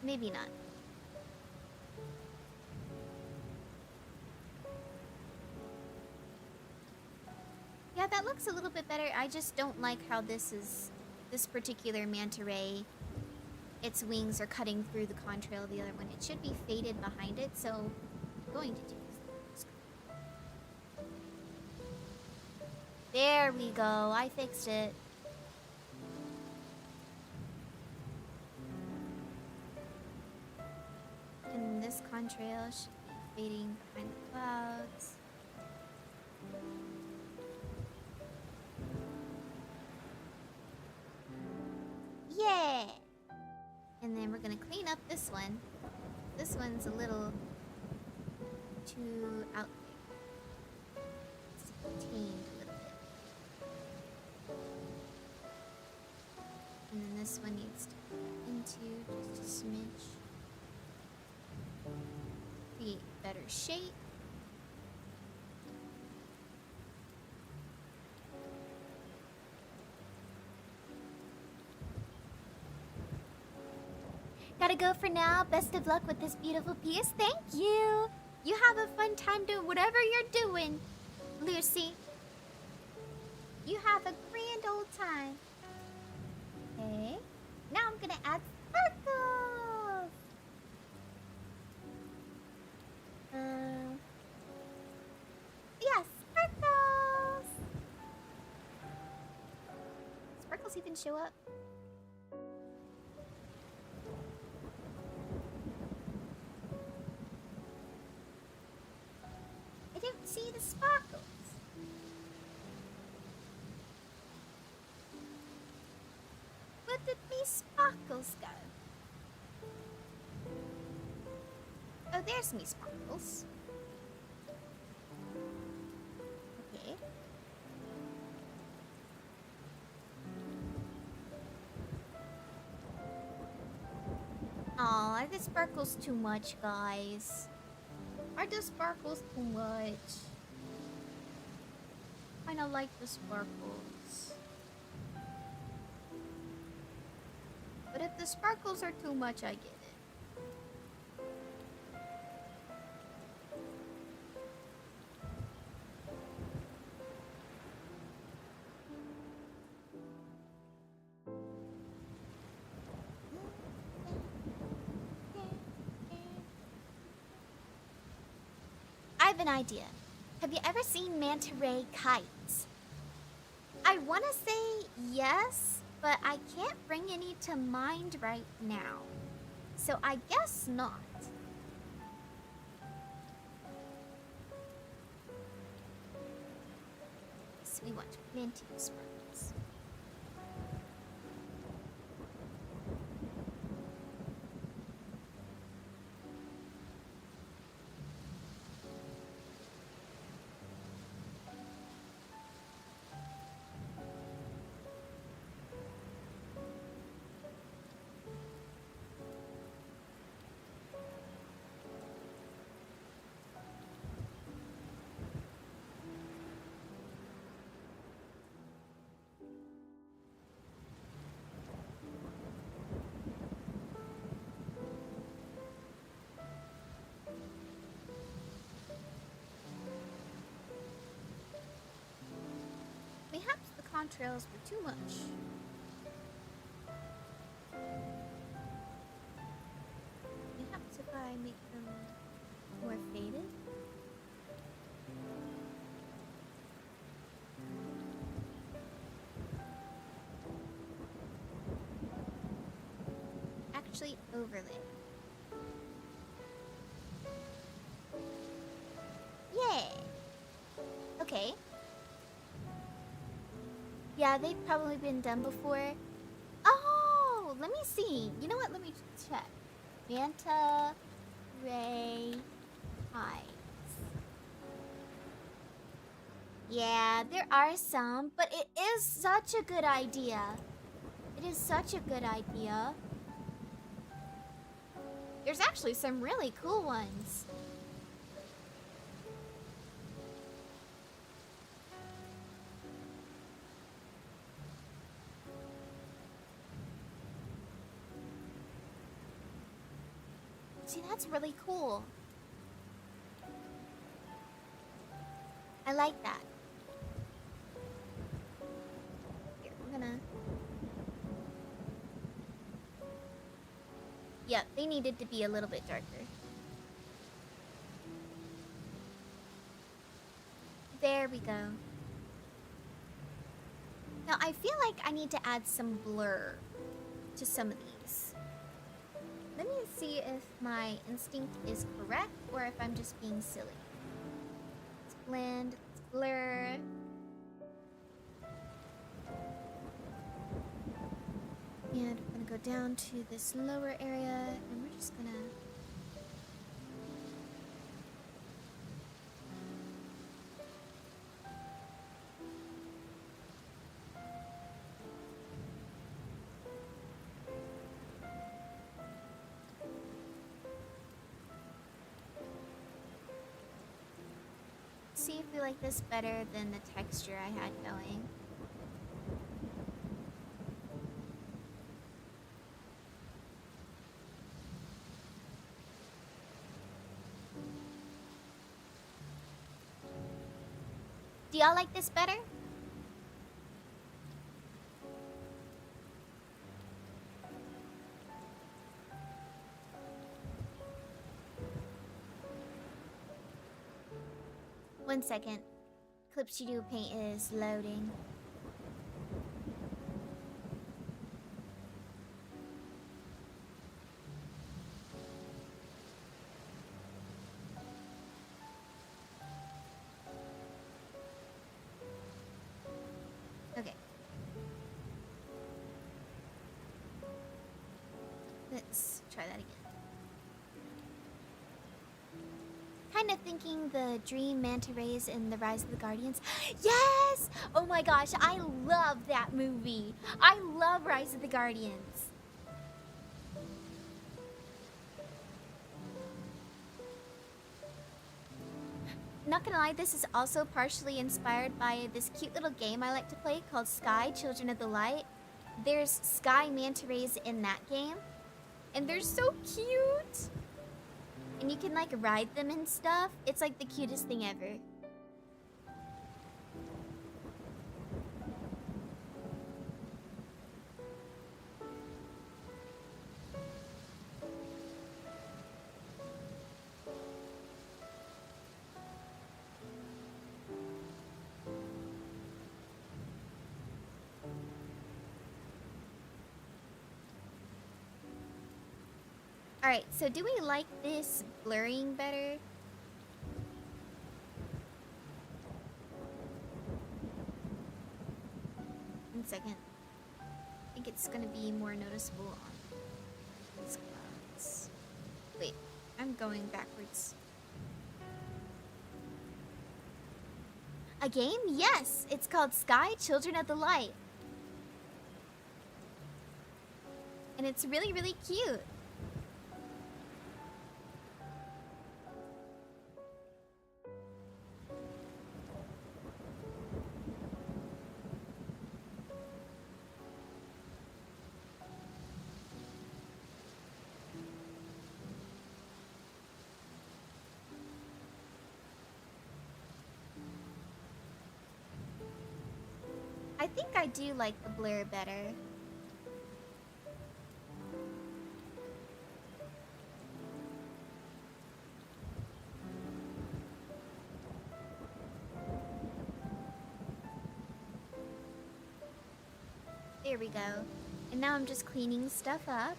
Maybe not. Yeah, that looks a little bit better. I just don't like how this particular manta ray, its wings are cutting through the contrail of the other one. It should be faded behind it, so I'm going to do this. There we go. I fixed it. And this contrail should be fading behind the clouds. Yeah! And then we're gonna clean up this one. This one's a little too out there. It's tamed a little bit. And then this one needs to go into just a smidge. Create better shape. Gotta go for now. Best of luck with this beautiful piece. Thank you. You have a fun time doing whatever you're doing, Lucy. You have a grand old time. Okay. Now I'm gonna add sparkles. Yeah, sparkles. Sparkles even show up? I don't see the sparkles. Where did me sparkles go? Oh, there's me sparkles. Okay. Aw, the sparkles too much, guys. Are the sparkles too much? Kinda like the sparkles. But if the sparkles are too much, I get it. I have an idea. Have you ever seen manta ray kites? I want to say yes, but I can't bring any to mind right now. So I guess not. So we want plenty of sparkles. Perhaps the contrails were too much. Perhaps if I make them more faded. Actually, overlay. Yay! Okay. Yeah, they've probably been done before. Oh, let me see. You know what? Let me check. Manta ray eyes. Yeah, there are some, but it is such a good idea. It is such a good idea. There's actually some really cool ones. See, that's really cool. I like that. Here, I'm gonna... Yep, they needed to be a little bit darker. There we go. Now, I feel like I need to add some blur to some of these. Let me see if my instinct is correct or if I'm just being silly. Let's blend, let's blur. And we're gonna go down to this lower area and we're just gonna... Let's see if we like this better than the texture I had going. Do y'all like this better? One second. Clip Studio Paint is loading. Okay. Let's try that again. Kind of thinking the Dream Manta Rays in The Rise of the Guardians. Yes! Oh my gosh, I love that movie. I love Rise of the Guardians. Not gonna lie, this is also partially inspired by this cute little game I like to play called Sky, Children of the Light. There's Sky Manta Rays in that game, and they're so cute! And you can like ride them and stuff. It's like the cutest thing ever. Alright, so do we like this blurring better? One second. I think it's gonna be more noticeable on these clouds. Wait, I'm going backwards. A game? Yes! It's called Sky, Children of the Light. And it's really, really cute. I think I do like the blur better. There we go. And now I'm just cleaning stuff up.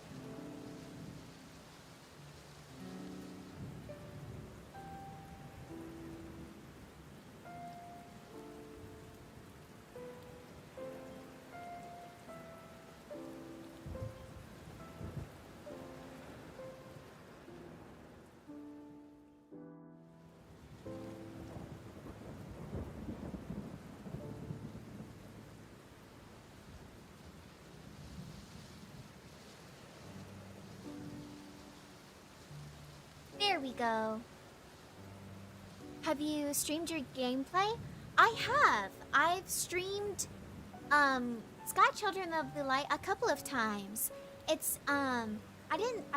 There we go. Have you streamed your gameplay? I have. I've streamed Sky Children of the Light a couple of times. It's I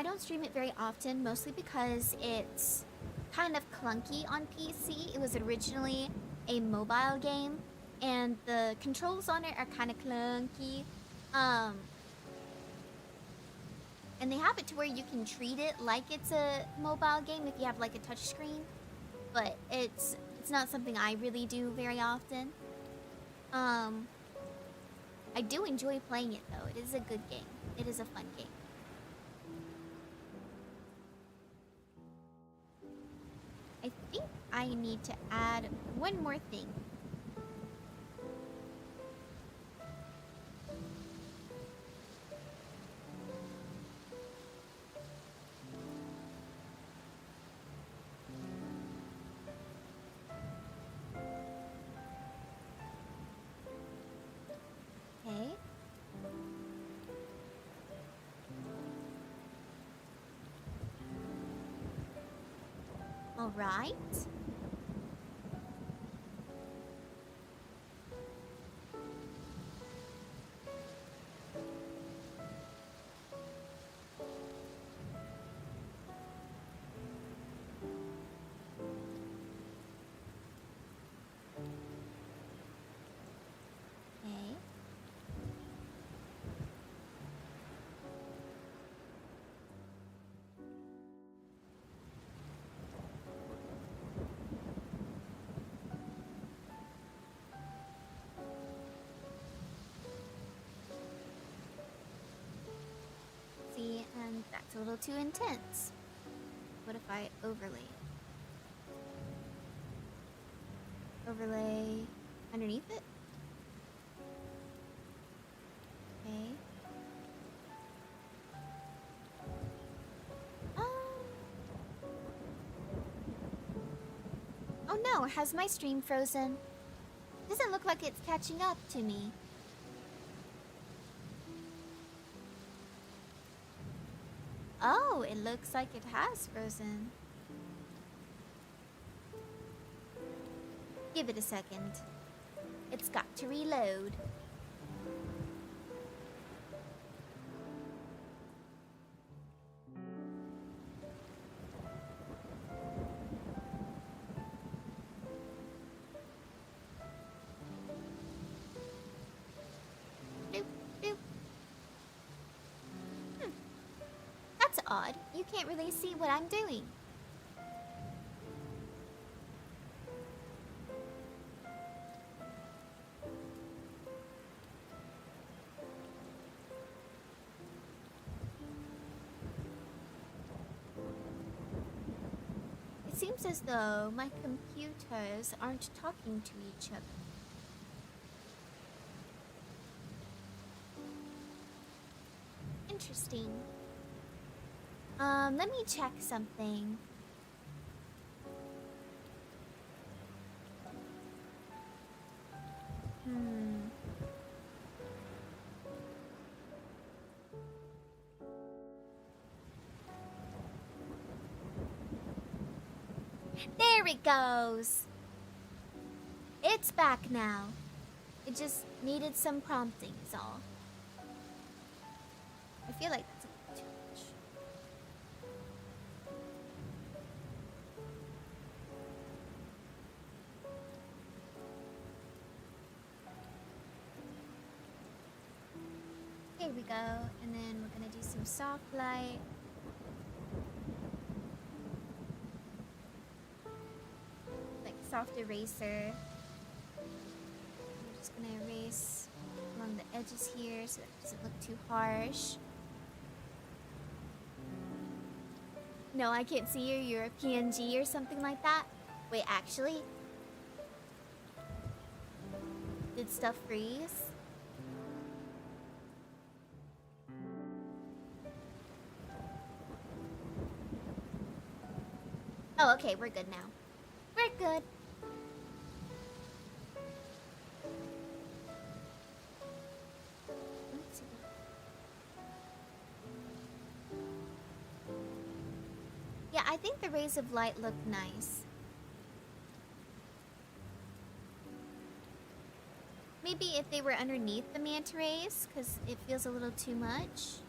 don't stream it very often, mostly because it's kind of clunky on PC. It was originally a mobile game and the controls on it are kind of clunky. And they have it to where you can treat it like it's a mobile game if you have like a touch screen. But it's not something I really do very often. I do enjoy playing it though. It is a good game. It is a fun game. I think I need to add one more thing. Okay. All right. It's a little too intense. What if I overlay? Overlay underneath it? Okay. Oh no, has my stream frozen? Doesn't look like it's catching up to me. Oh, it looks like it has frozen. Give it a second. It's got to reload. Doop, doop. That's odd. You can't really see what I'm doing. It seems as though my computers aren't talking to each other. Interesting. Let me check something. There it goes. It's back now. It just needed some prompting is all. I feel like that's a bit too much. Here we go, and then we're gonna do some soft light. Like soft eraser. I'm just gonna erase along the edges here so that it doesn't look too harsh. No, I can't see you. You're a PNG or something like that. Wait, actually? Did stuff freeze? Oh, okay, we're good now. We're good. Let's see. Yeah, I think the rays of light look nice. Maybe if they were underneath the manta rays, because it feels a little too much.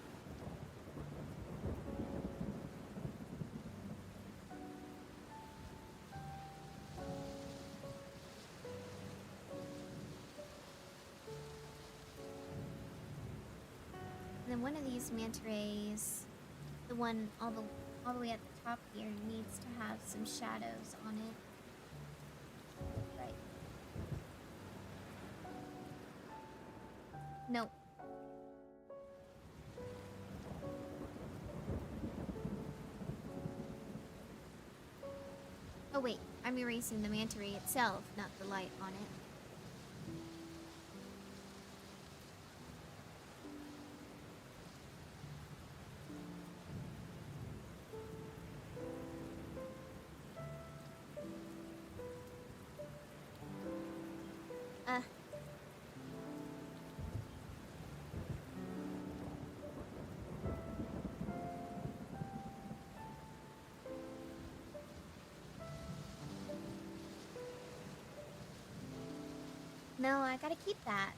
And then one of these manta rays, the one all the way at the top here, needs to have some shadows on it. Right. Nope. Oh wait, I'm erasing the manta ray itself, not the light on it. No, I gotta keep that,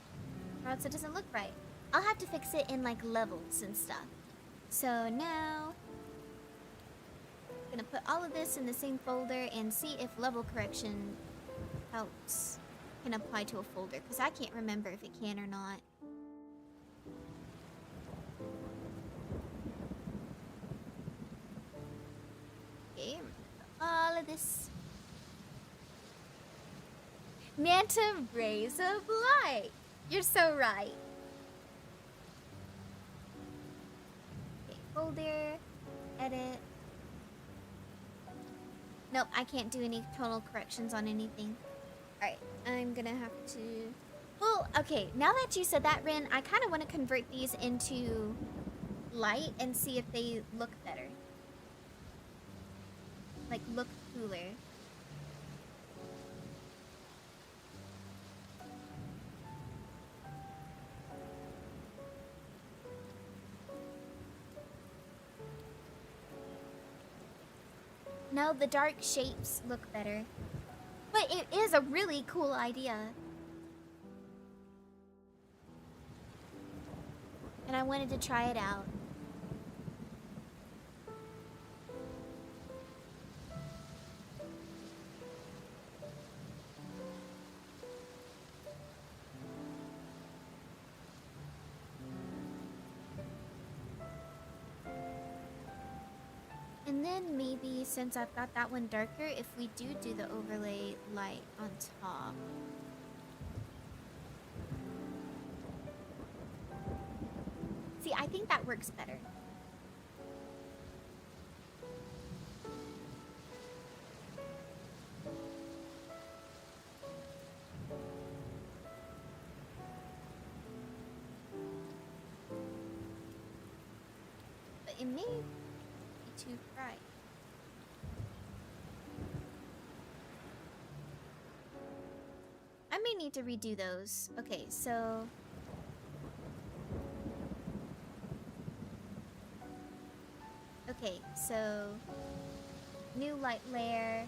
or else it doesn't look right. I'll have to fix it in like levels and stuff. So now, I'm gonna put all of this in the same folder and see if level correction helps, can apply to a folder, because I can't remember if it can or not. Okay, all of this. Manta rays of light. You're so right. Okay, folder. edit. Nope, I can't do any tonal corrections on anything. Alright, I'm gonna have to... Well, okay, now that you said that, Rin, I kind of want to convert these into light and see if they look better. Like, look cooler. No, the dark shapes look better. But it is a really cool idea. And I wanted to try it out. And then maybe, since I've got that one darker, if we do the overlay light on top. See, I think that works better. But it may be too bright. I may need to redo those. Okay, so... Okay, so... New light layer.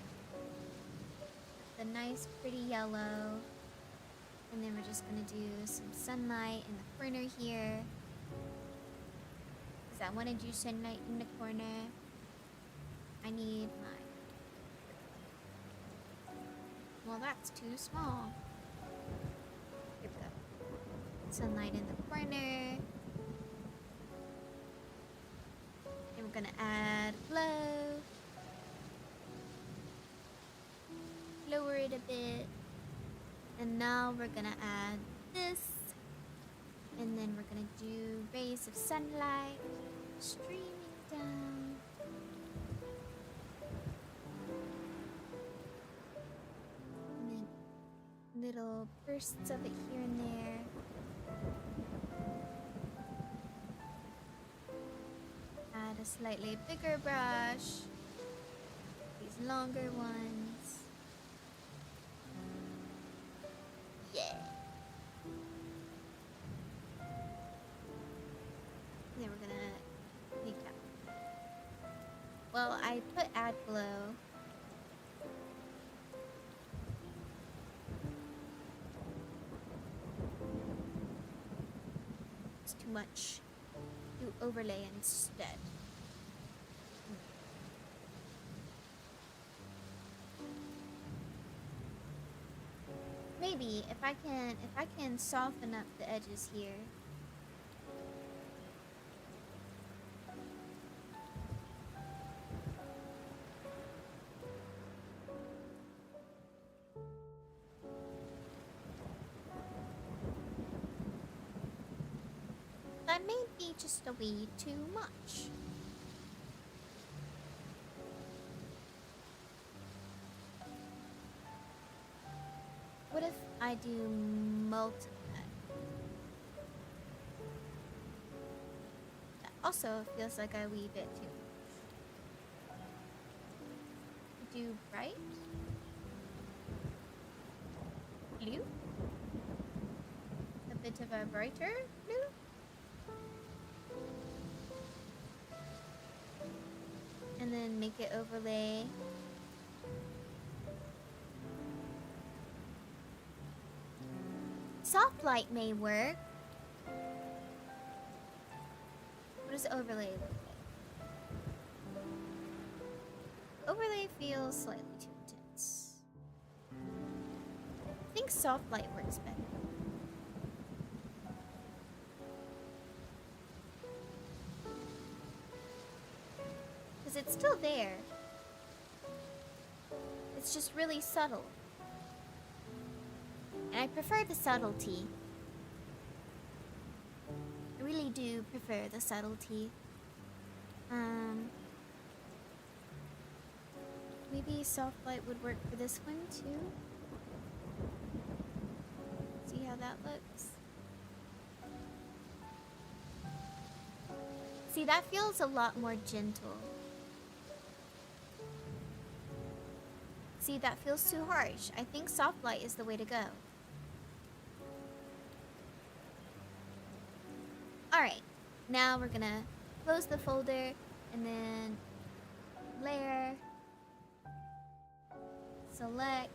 The nice pretty yellow. And then we're just gonna do some sunlight in the corner here. Because I want to do sunlight in the corner. I need my... Well, that's too small. Here we go. Sunlight in the corner. And we're gonna add glow. Lower it a bit. And now we're gonna add this. And then we're gonna do rays of sunlight streaming down. And then little bursts of it here and there. Add a slightly bigger brush. These longer ones. Yeah. Then we're gonna make that. Well, I put add glow. It's too much. Do overlay instead. Maybe if I can soften up the edges here. That may be just a wee too much. What if I do multiply? That also feels like a wee bit too much. Do bright? Blue? A bit of a brighter blue? And then make it overlay. Soft light may work. What does overlay look like? Overlay feels slightly too intense. I think soft light works better. Because it's still there. It's just really subtle. And I prefer the subtlety. I really do prefer the subtlety. Maybe soft light would work for this one too. See how that looks. See, that feels a lot more gentle. See, that feels too harsh. I think soft light is the way to go. Alright, now we're gonna close the folder and then layer, select,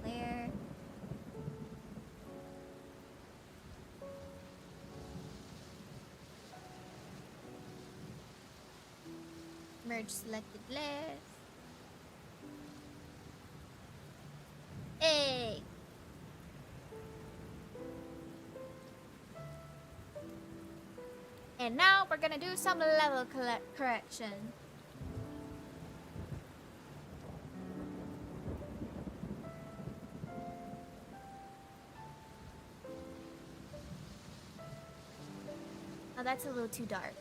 layer, merge selected layers. Hey! And now we're gonna do some level correction. Oh, that's a little too dark.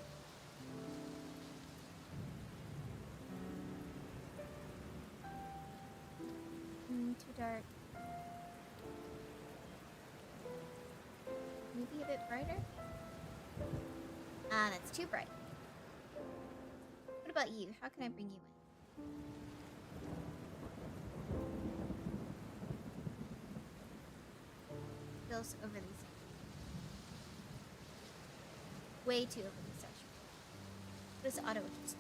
Too dark. Maybe a bit brighter? Ah, that's too bright. What about you? How can I bring you in? Feels overly saturated. Way too overly saturated. What is auto adjust?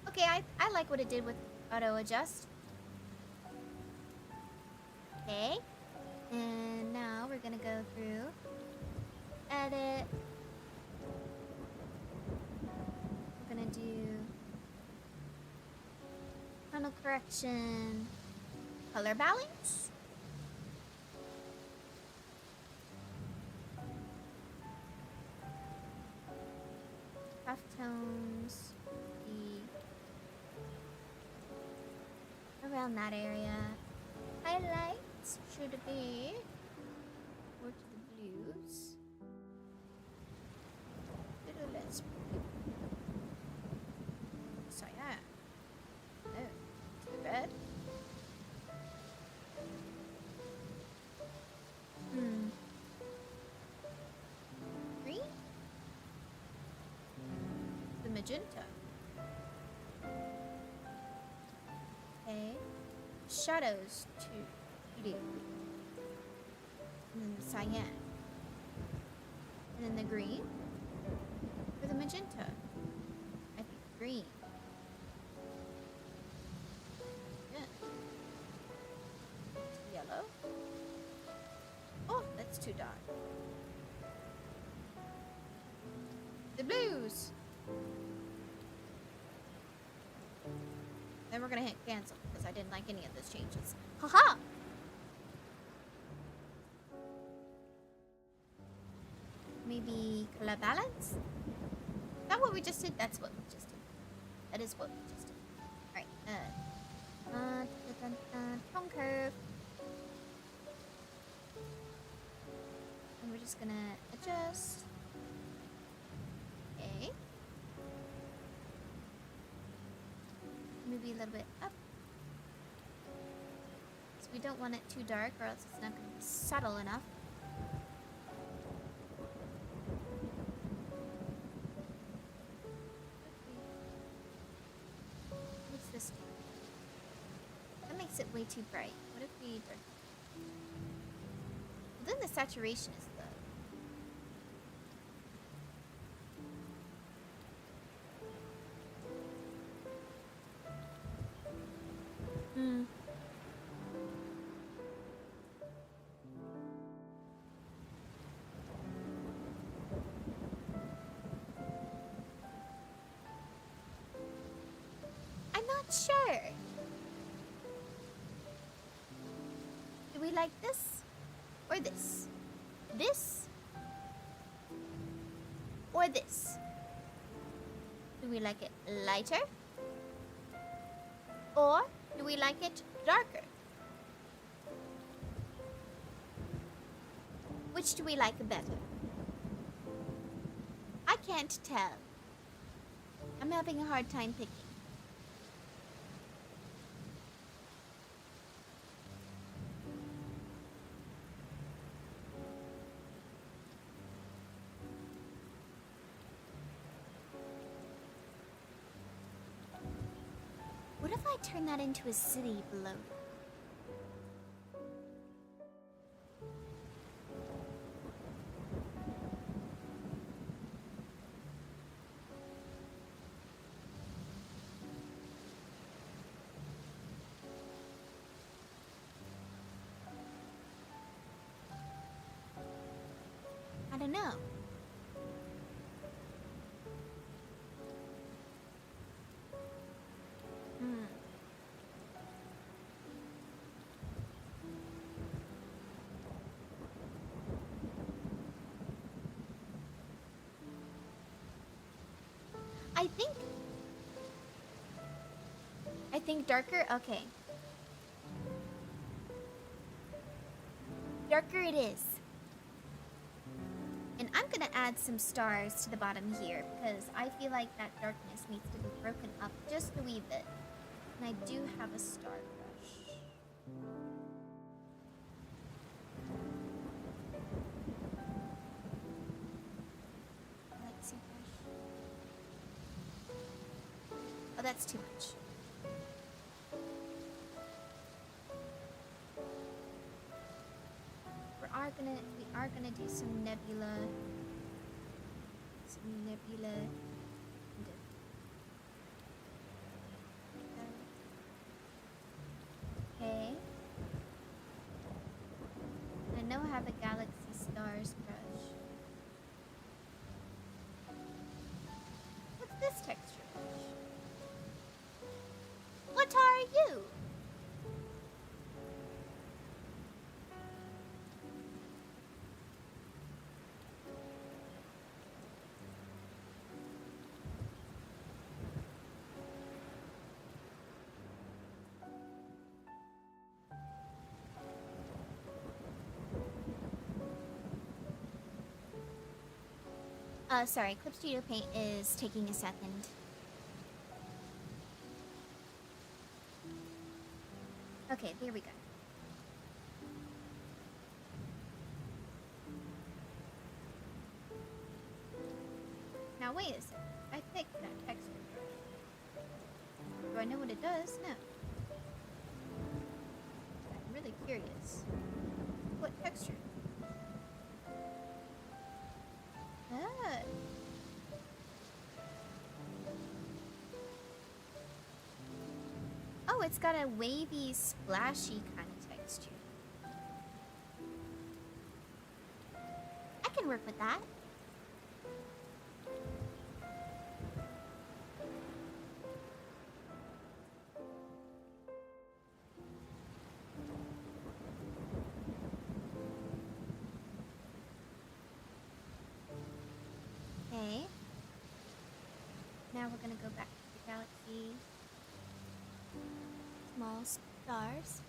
Okay, I like what it did with auto adjust. Okay. And now we're gonna go through, edit. We're gonna do frontal correction, color balance. Half tones, around that area. Highlights should be more to the blues. A little less blue. Cyan. No, to the red. Green. The magenta. Okay. Shadows to blue. And then the cyan. And then the green. Or the magenta. I think green. Yeah. Yellow. Oh, that's too dark. The blues. Then we're gonna hit cancel because I didn't like any of those changes. Haha! Maybe color balance? Is that what we just did? That's what we just did. That is what we just did. Alright. Tone curve. And we're just gonna adjust. Okay. Maybe a little bit up. So we don't want it too dark or else it's not going to be subtle enough. What's this do? That makes it way too bright. What if we darken? Well, then the saturation is low. Sure. Do we like this or this? This or this? Do we like it lighter or do we like it darker? Which do we like better? I can't tell. I'm having a hard time picking. What if I turn that into a city below? I don't know. I think darker. Okay. Darker it is. And I'm gonna add some stars to the bottom here because I feel like that darkness needs to be broken up just a wee bit. And I do have a star brush. Galaxy brush. Oh, that's too much. We are gonna do some nebula. Okay. I know I have a galaxy stars brush. What's this texture brush? What are you? Sorry, Clip Studio Paint is taking a second. Okay, there we go. Now wait a second. I picked that texture brush. Do I know what it does? No. I'm really curious. What texture? Ah. Oh, it's got a wavy, splashy kind of texture. I can work with that. Okay. Now we're gonna go back to the galaxy. Small stars.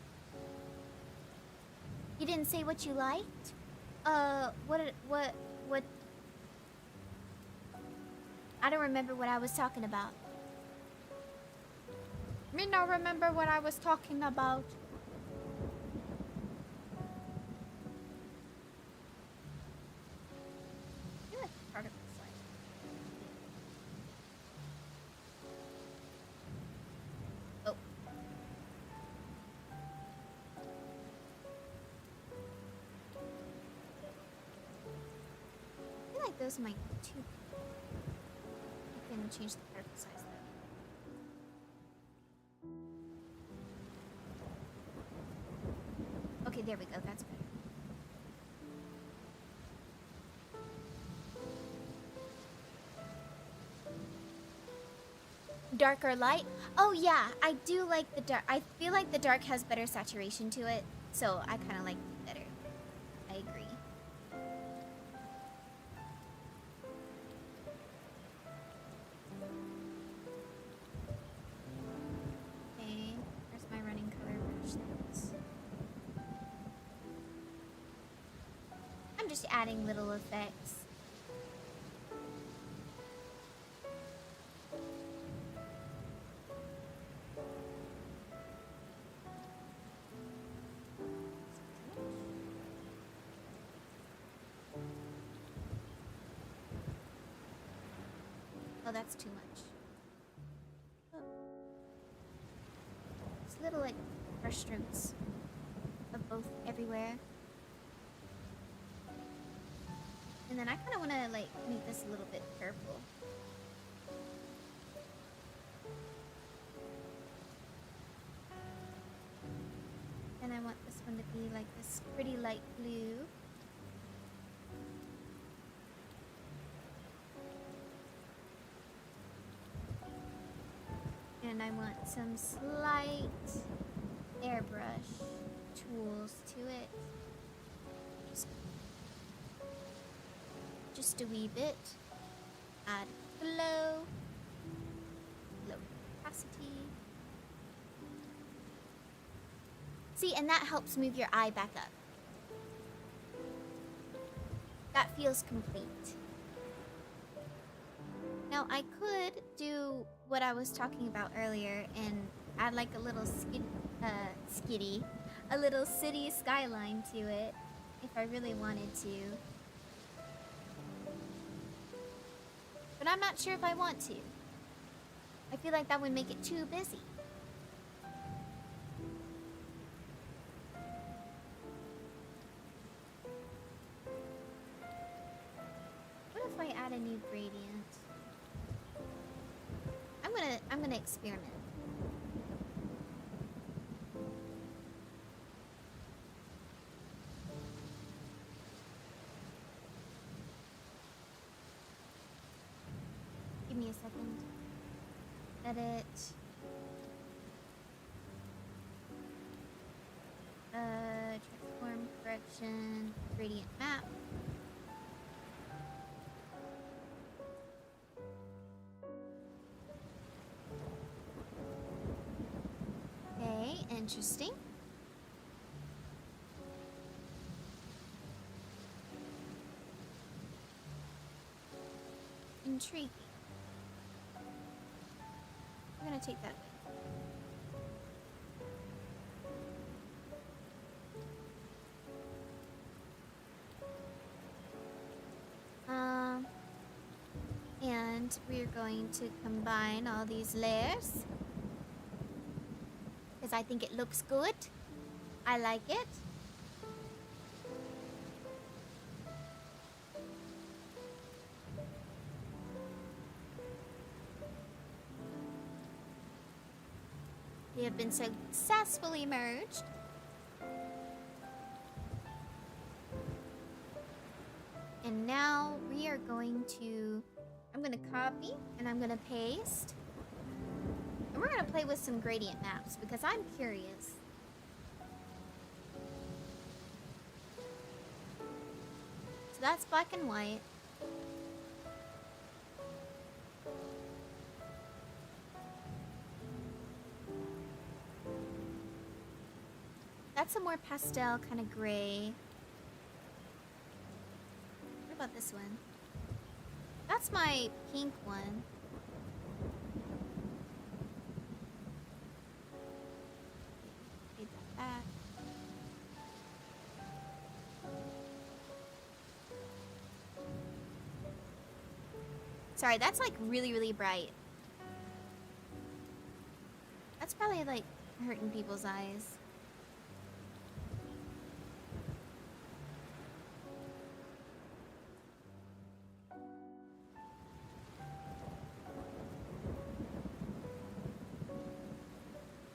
You didn't say what you liked? What? I don't remember what I was talking about. Me not remember what I was talking about. I feel like part of this slide. Oh. I feel like those might be too. You can change the particle size though. Okay, there we go. That's better. Dark or light? Oh yeah, I do like the dark. I feel like the dark has better saturation to it, so I kind of like it better. I agree. Okay, where's my running color brush things? I'm just adding little effects. Oh, that's too much. Oh. Just little, like, brush strokes of both everywhere. And then I kind of want to, like, make this a little bit purple. And I want this one to be, like, this pretty light blue. And I want some slight airbrush tools to it. Just a wee bit. Add glow. Glow opacity. See, and that helps move your eye back up. That feels complete. Now, I could do what I was talking about earlier and add like a little a little city skyline to it if I really wanted to. But I'm not sure if I want to. I feel like that would make it too busy. What if I add a new gradient? I'm gonna experiment. Give me a second. Edit. Transform, correction, gradient map. Okay, interesting. Intriguing. We're gonna take that away. And we're going to combine all these layers because I think it looks good. I like it. We have been successfully merged. And now we are going to, I'm going to copy and I'm going to paste. And we're going to play with some gradient maps because I'm curious. So that's black and white. That's a more pastel kind of gray. What about this one? That's my pink one. Fade that back. Sorry, that's like really, really bright. That's probably like hurting people's eyes.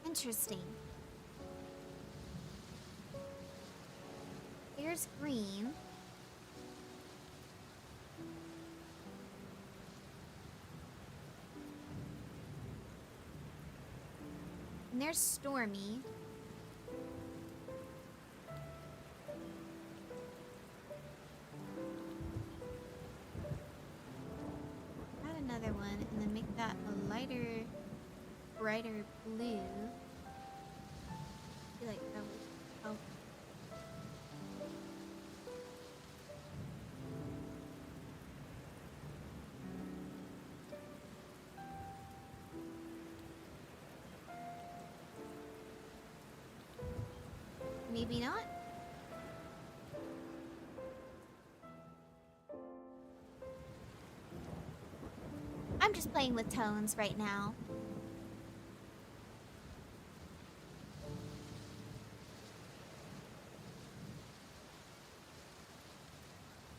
Interesting. Here's green. And there's Stormy. Add another one and then make that a lighter, brighter blue. I feel like that would help. Maybe not. I'm just playing with tones right now.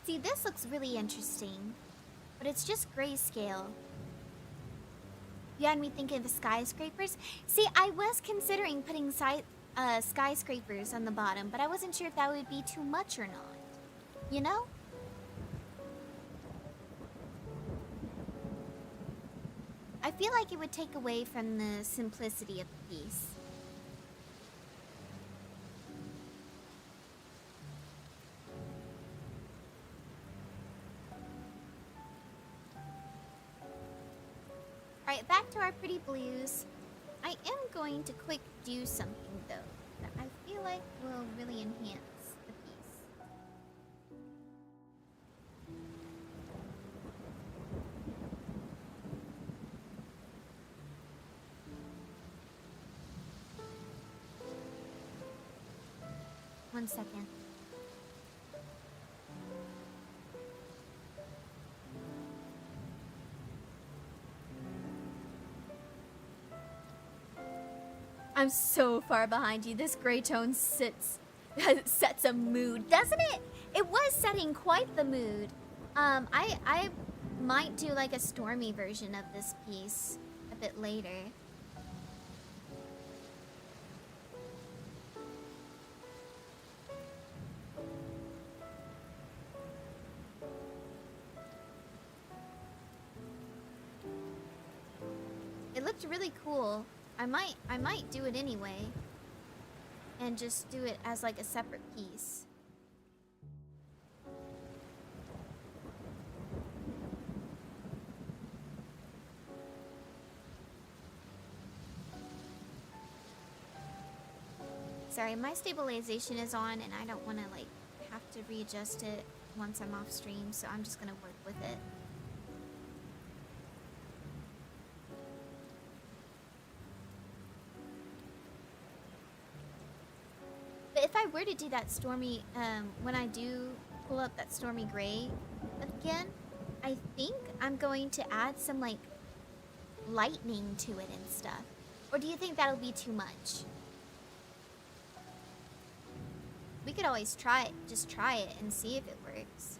See, this looks really interesting, but it's just grayscale. You had me thinking of skyscrapers. See, I was considering putting skyscrapers on the bottom, but I wasn't sure if that would be too much or not. You know? I feel like it would take away from the simplicity of the piece. Alright, back to our pretty blues. I am going to quick do something though that I feel like will really enhance the piece. One second. I'm so far behind you. This gray tone sets a mood, doesn't it? It was setting quite the mood. I might do like a stormy version of this piece a bit later. It looked really cool. I might do it anyway. And just do it as like a separate piece. Sorry, my stabilization is on and I don't want to like have to readjust it once I'm off stream, so I'm just gonna work with it. But if I were to do that stormy, when I do pull up that stormy gray again, I think I'm going to add some like lightning to it and stuff. Or do you think that'll be too much? We could always try it, just try it and see if it works.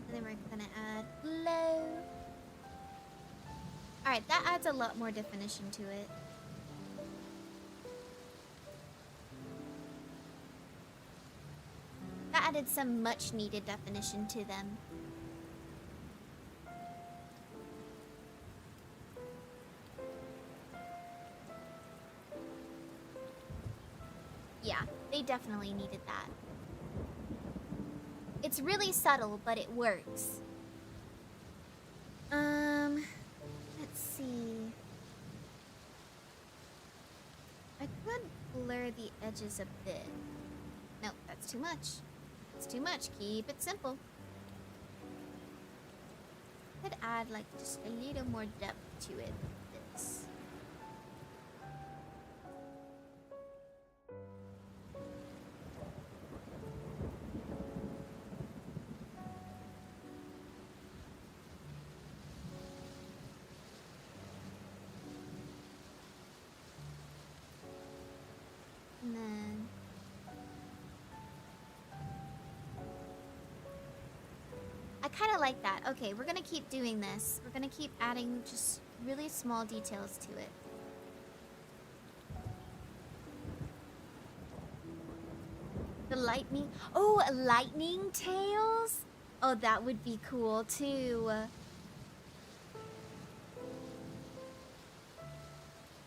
And then we're gonna add glow. Alright, that adds a lot more definition to it. That added some much needed definition to them. Yeah, they definitely needed that. It's really subtle, but it works. Let's see. I could blur the edges a bit. Nope, that's too much. That's too much. Keep it simple. Could add like just a little more depth to it with this. And then I kind of like that. Okay, we're gonna keep doing this. We're gonna keep adding just really small details to it. The lightning. Oh, lightning tails? Oh, that would be cool too.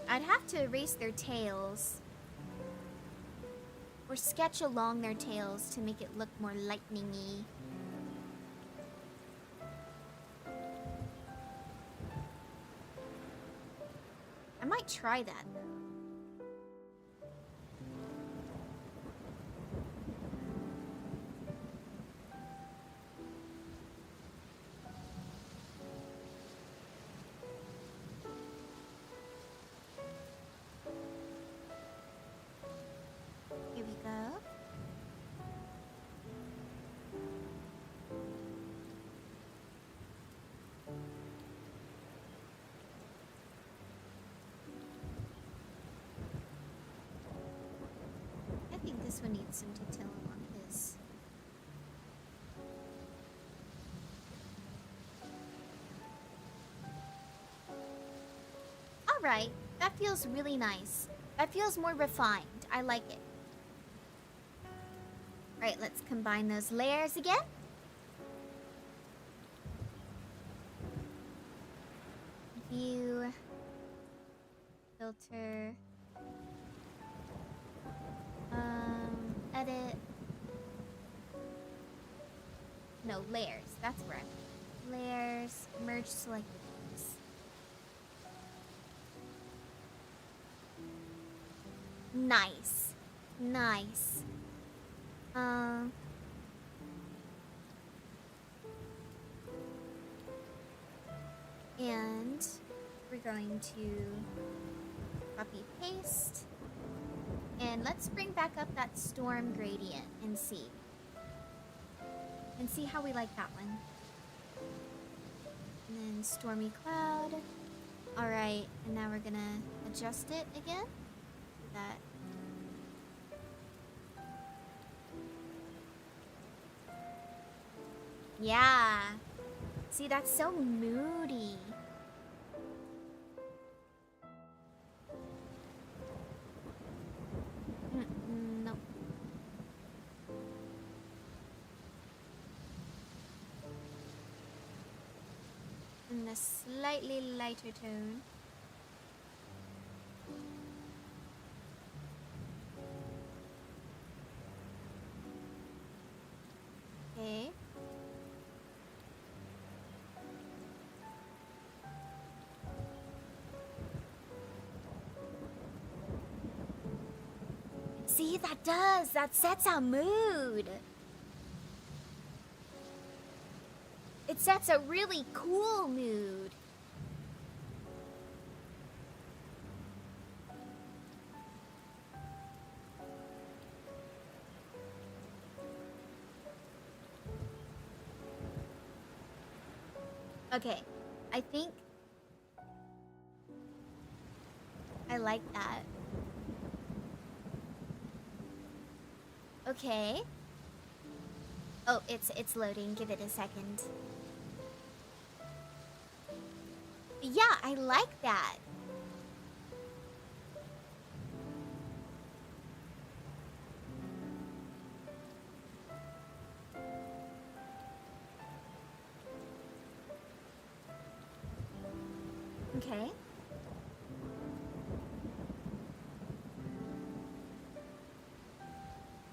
I'd have to erase their tails. Or sketch along their tails to make it look more lightning-y. I might try that though. one needs some detailing on his. Alright, that feels really nice. That feels more refined. I like it. Alright, let's combine those layers again. View. Filter. Edit. No, layers. That's where I'm. Layers. Merge selected ones. Nice. Nice. And we're going to copy paste. And let's bring back up that storm gradient and see. And see how we like that one. And then stormy cloud. Alright, and now we're gonna adjust it again. That. Yeah. See, that's so moody. Nope. In a slightly lighter tone. Okay. See, that does. That sets our mood. It sets a really cool mood. Okay, I think I like that. Okay. Oh, it's loading. Give it a second. Yeah, I like that. Okay.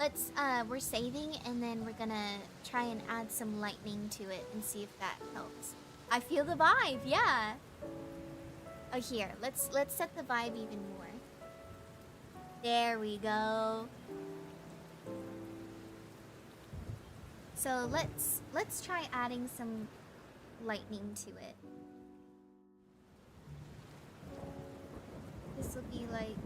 Let's, we're saving, and then we're gonna try and add some lightning to it and see if that helps. I feel the vibe, yeah. Oh, here, let's set the vibe even more. There we go. So let's try adding some lightning to it. This will be like...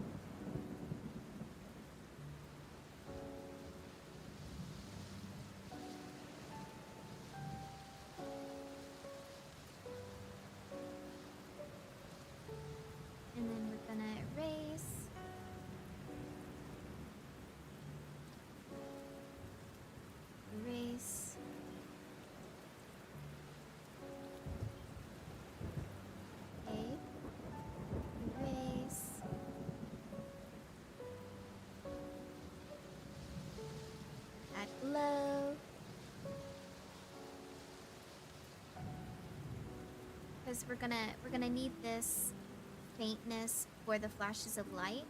And then we're gonna erase. Erase. Okay. Erase. Add glow. Because we're gonna need this faintness for the flashes of light.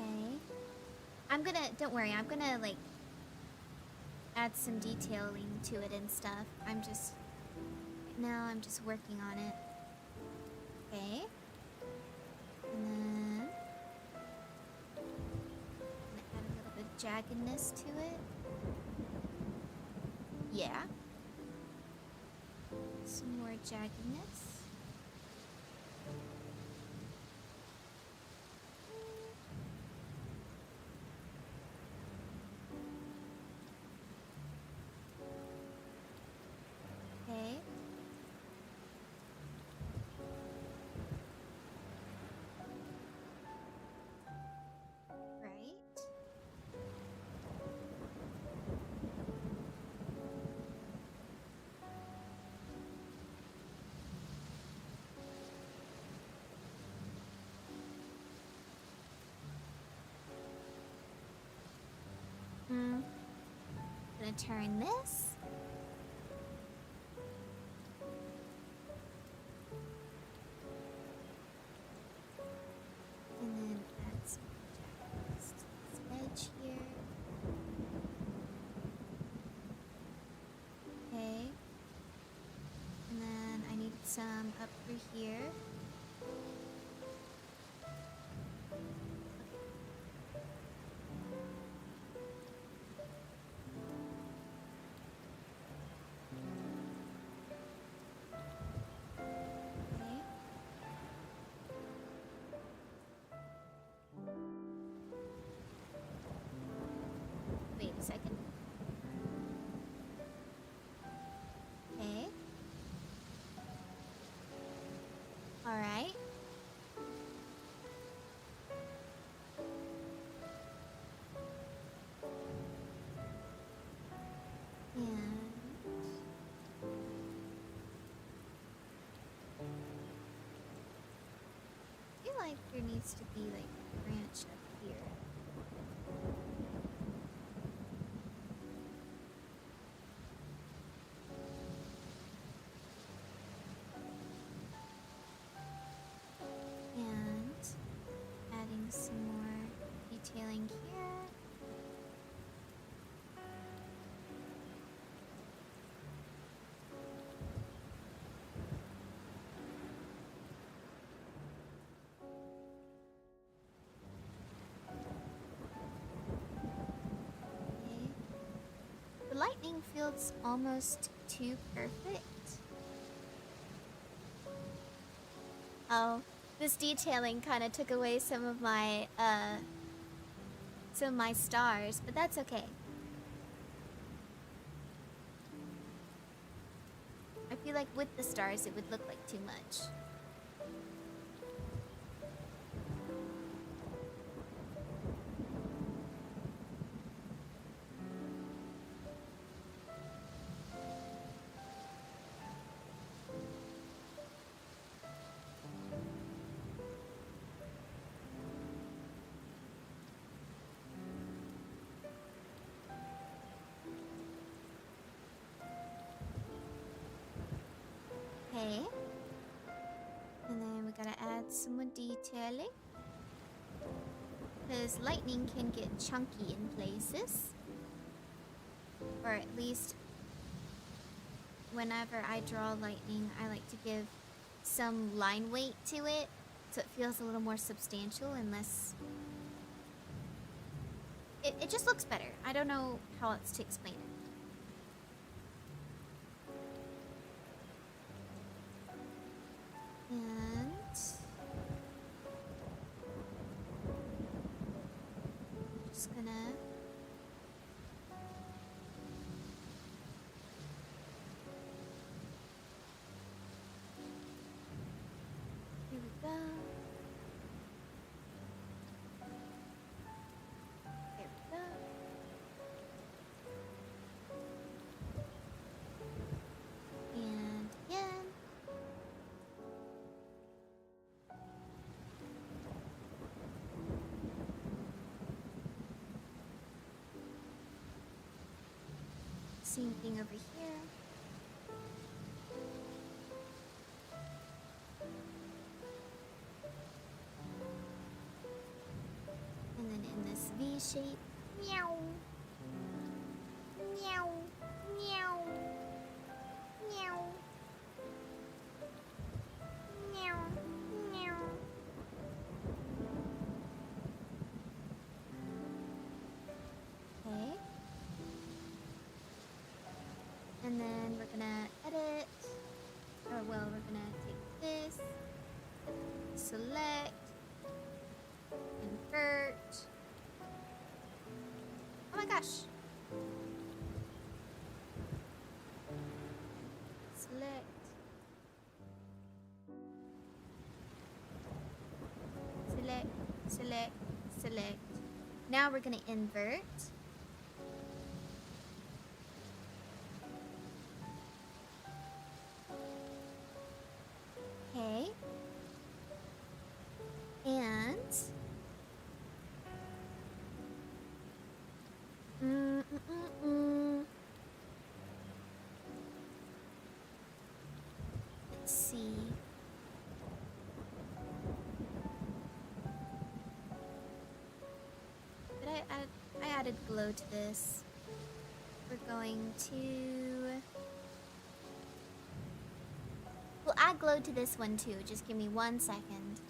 Okay. Don't worry, I'm gonna like add some detailing to it and stuff. I'm just working on it. Okay. And then I'm gonna add a little bit of jaggedness to it. Yeah. Some more jaggedness. gonna turn this. And then add some jackets to this edge here. Okay. And then I need some up through here. Okay. Wait a second. Okay. Alright. And I feel like there needs to be like a branch up here. And adding some more detailing here. Okay. The lightning feels almost too perfect. Oh, this detailing kind of took away some of my stars, but that's okay. I feel like with the stars it would look like too much. Okay. And then we gotta add some more detailing. Because lightning can get chunky in places. Or at least whenever I draw lightning, I like to give some line weight to it. So it feels a little more substantial and less... It just looks better. I don't know how else to explain it. And just gonna here we go. There we go. And again. Same thing over here. And then in this V shape. Meow. Meow. Meow. Meow. Meow. Meow. Okay. And then we're gonna edit. Or well, we're gonna take this, select, invert. Oh my gosh. Select. Select, select, select. Now we're gonna invert. Okay. And added glow to this. We're going to... We'll add glow to this one too. Just give me 1 second.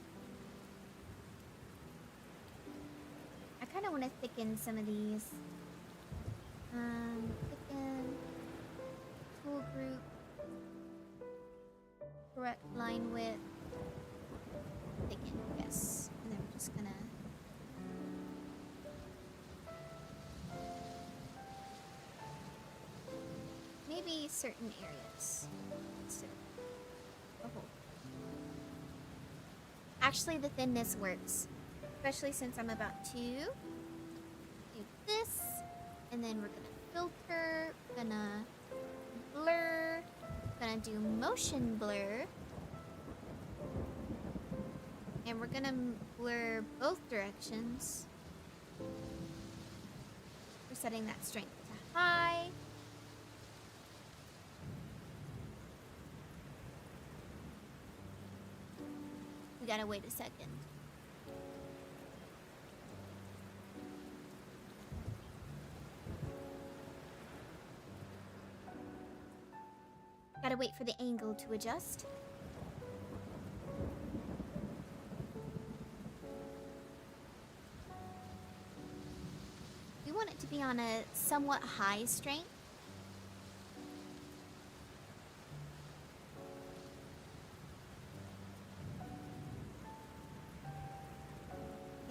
I kind of want to thicken some of these. Thicken. Tool group. Correct line width. Thicken, yes. And then we're just gonna... maybe certain areas. Actually, the thinness works. Especially since I'm about to do this. And then we're gonna filter. Gonna blur. Gonna do motion blur. And we're gonna blur both directions. We're setting that strength to high. We gotta wait a second. Gotta wait for the angle to adjust. We want it to be on a somewhat high strength.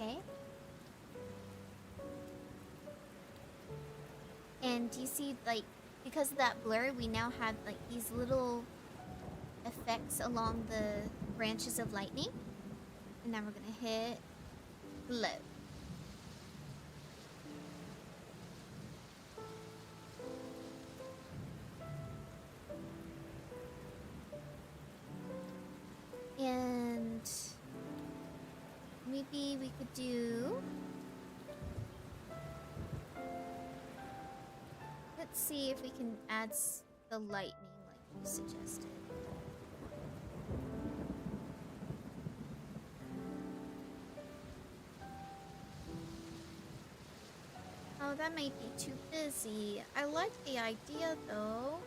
Okay. And do you see, like, because of that blur, we now have like these little effects along the branches of lightning. And then we're gonna hit glow. And maybe we could do... let's see if we can add the lightning like you suggested. Oh, that might be too busy. I like the idea though.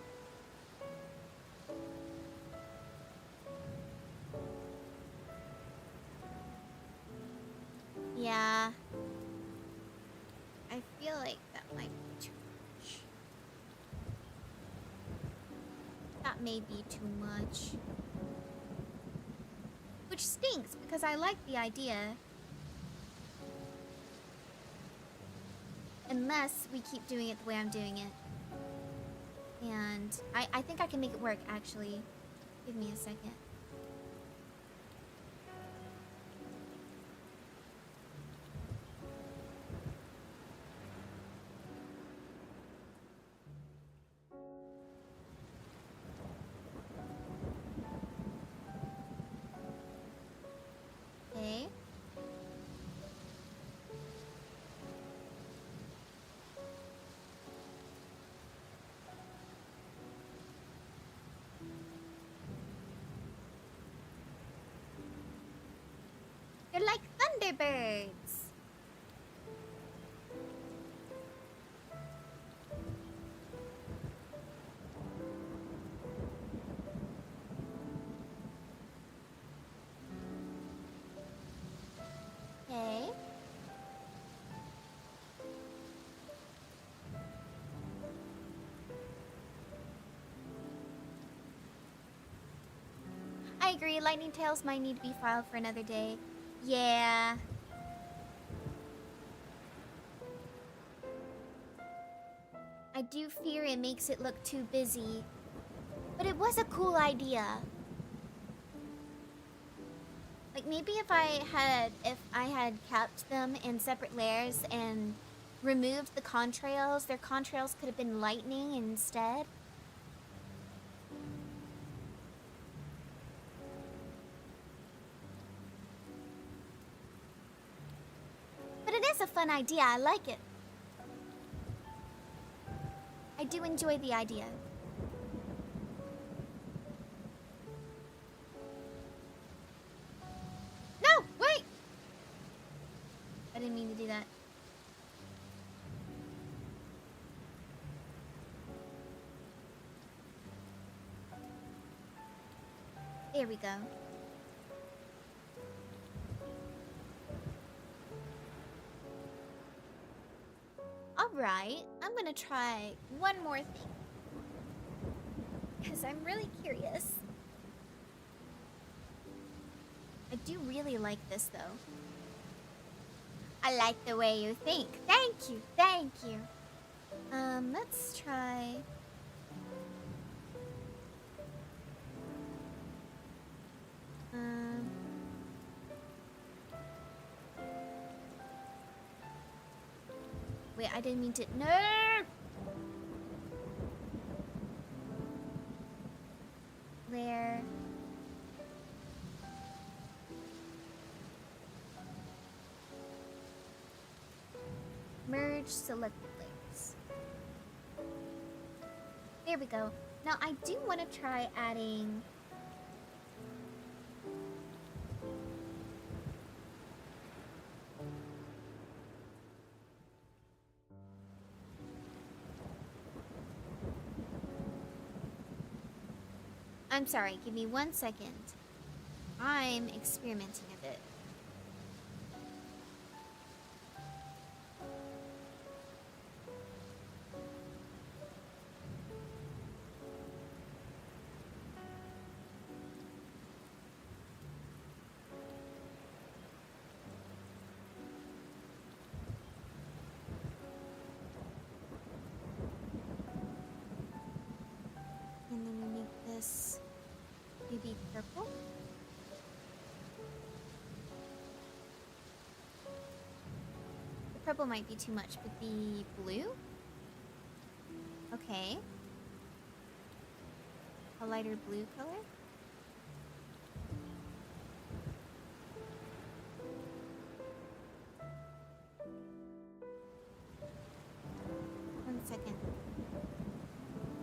Yeah. I feel like that might be too much. That may be too much. Which stinks, because I like the idea. Unless we keep doing it the way I'm doing it. And I think I can make it work, actually. Give me a second. Okay. They're like thunderbirds. Okay. I agree, lightning tails might need to be filed for another day. Yeah. I do fear it makes it look too busy. But it was a cool idea. Like maybe if I had kept them in separate layers and removed the contrails, their contrails could have been lightning instead. But it is a fun idea. I like it. I do enjoy the idea. No, wait! I didn't mean to do that. There we go. Alright, I'm gonna try one more thing. Because I'm really curious. I do really like this though. I like the way you think. Thank you, thank you. Let's try... Wait, I didn't mean to... No! Where... Merge selected layers. There we go. Now I do want to try adding... I'm sorry, give me 1 second. I'm experimenting a bit. And then we make this maybe purple. The purple might be too much, but the blue? Okay. A lighter blue color? One second.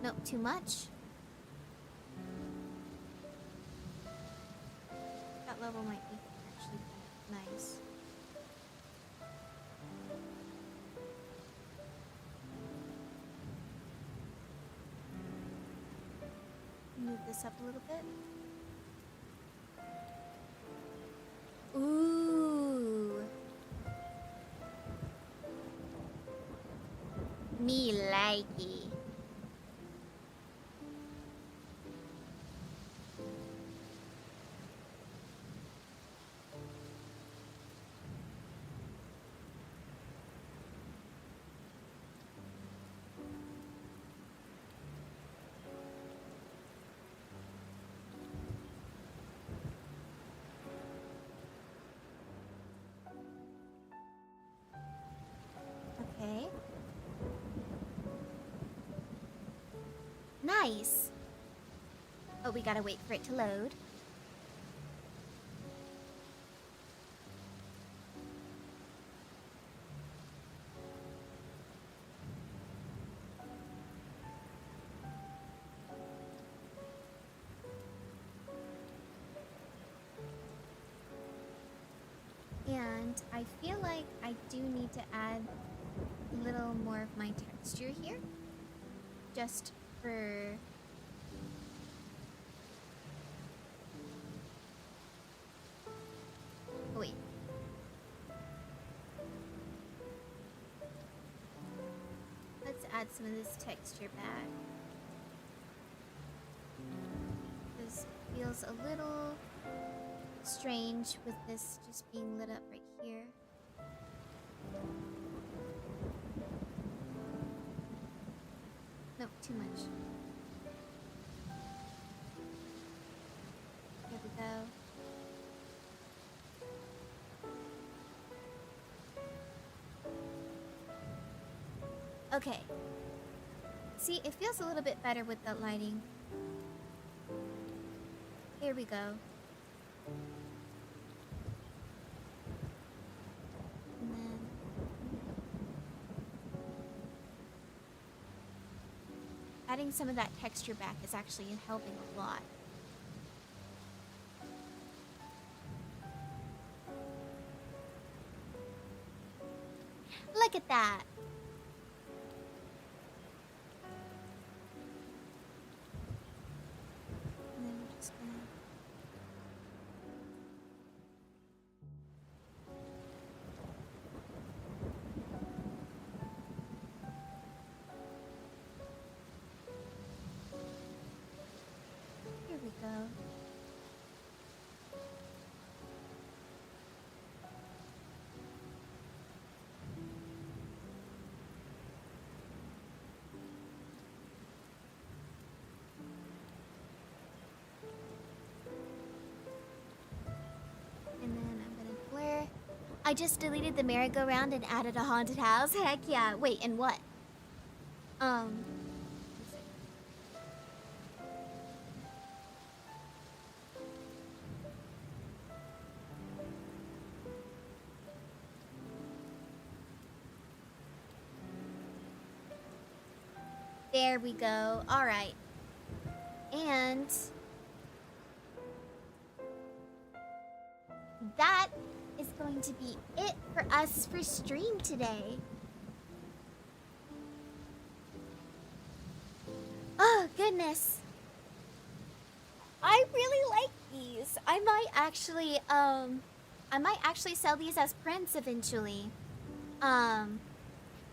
Nope, too much. That level might be actually nice. Move this up a little bit. Ooh. Me likey. Okay. Nice. Oh, we gotta wait for it to load. And I feel like I do need to add a little more of my texture here. Just for... Oh, wait. Let's add some of this texture back. This feels a little strange with this just being lit up right here. Nope, too much. There we go. Okay. See, it feels a little bit better with the lighting. Here we go. And then adding some of that texture back is actually helping a lot. Look at that! And then we're just gonna I just deleted the merry-go-round and added a haunted house. Heck yeah. Wait, and what? Um. There we go. All right. And that is going to be it for us for stream today. Oh, goodness. I really like these. I might actually sell these as prints eventually. But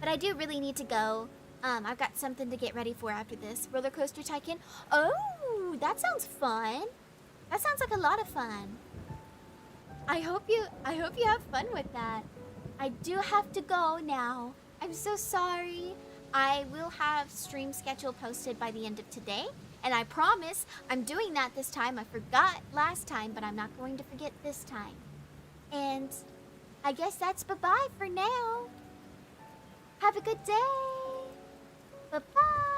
I do really need to go. I've got something to get ready for after this. Roller Coaster Tycoon. Oh, that sounds fun. That sounds like a lot of fun. I hope you have fun with that. I do have to go now. I'm so sorry. I will have stream schedule posted by the end of today. And I promise I'm doing that this time. I forgot last time, but I'm not going to forget this time. And I guess that's bye-bye for now. Have a good day. Bye-bye.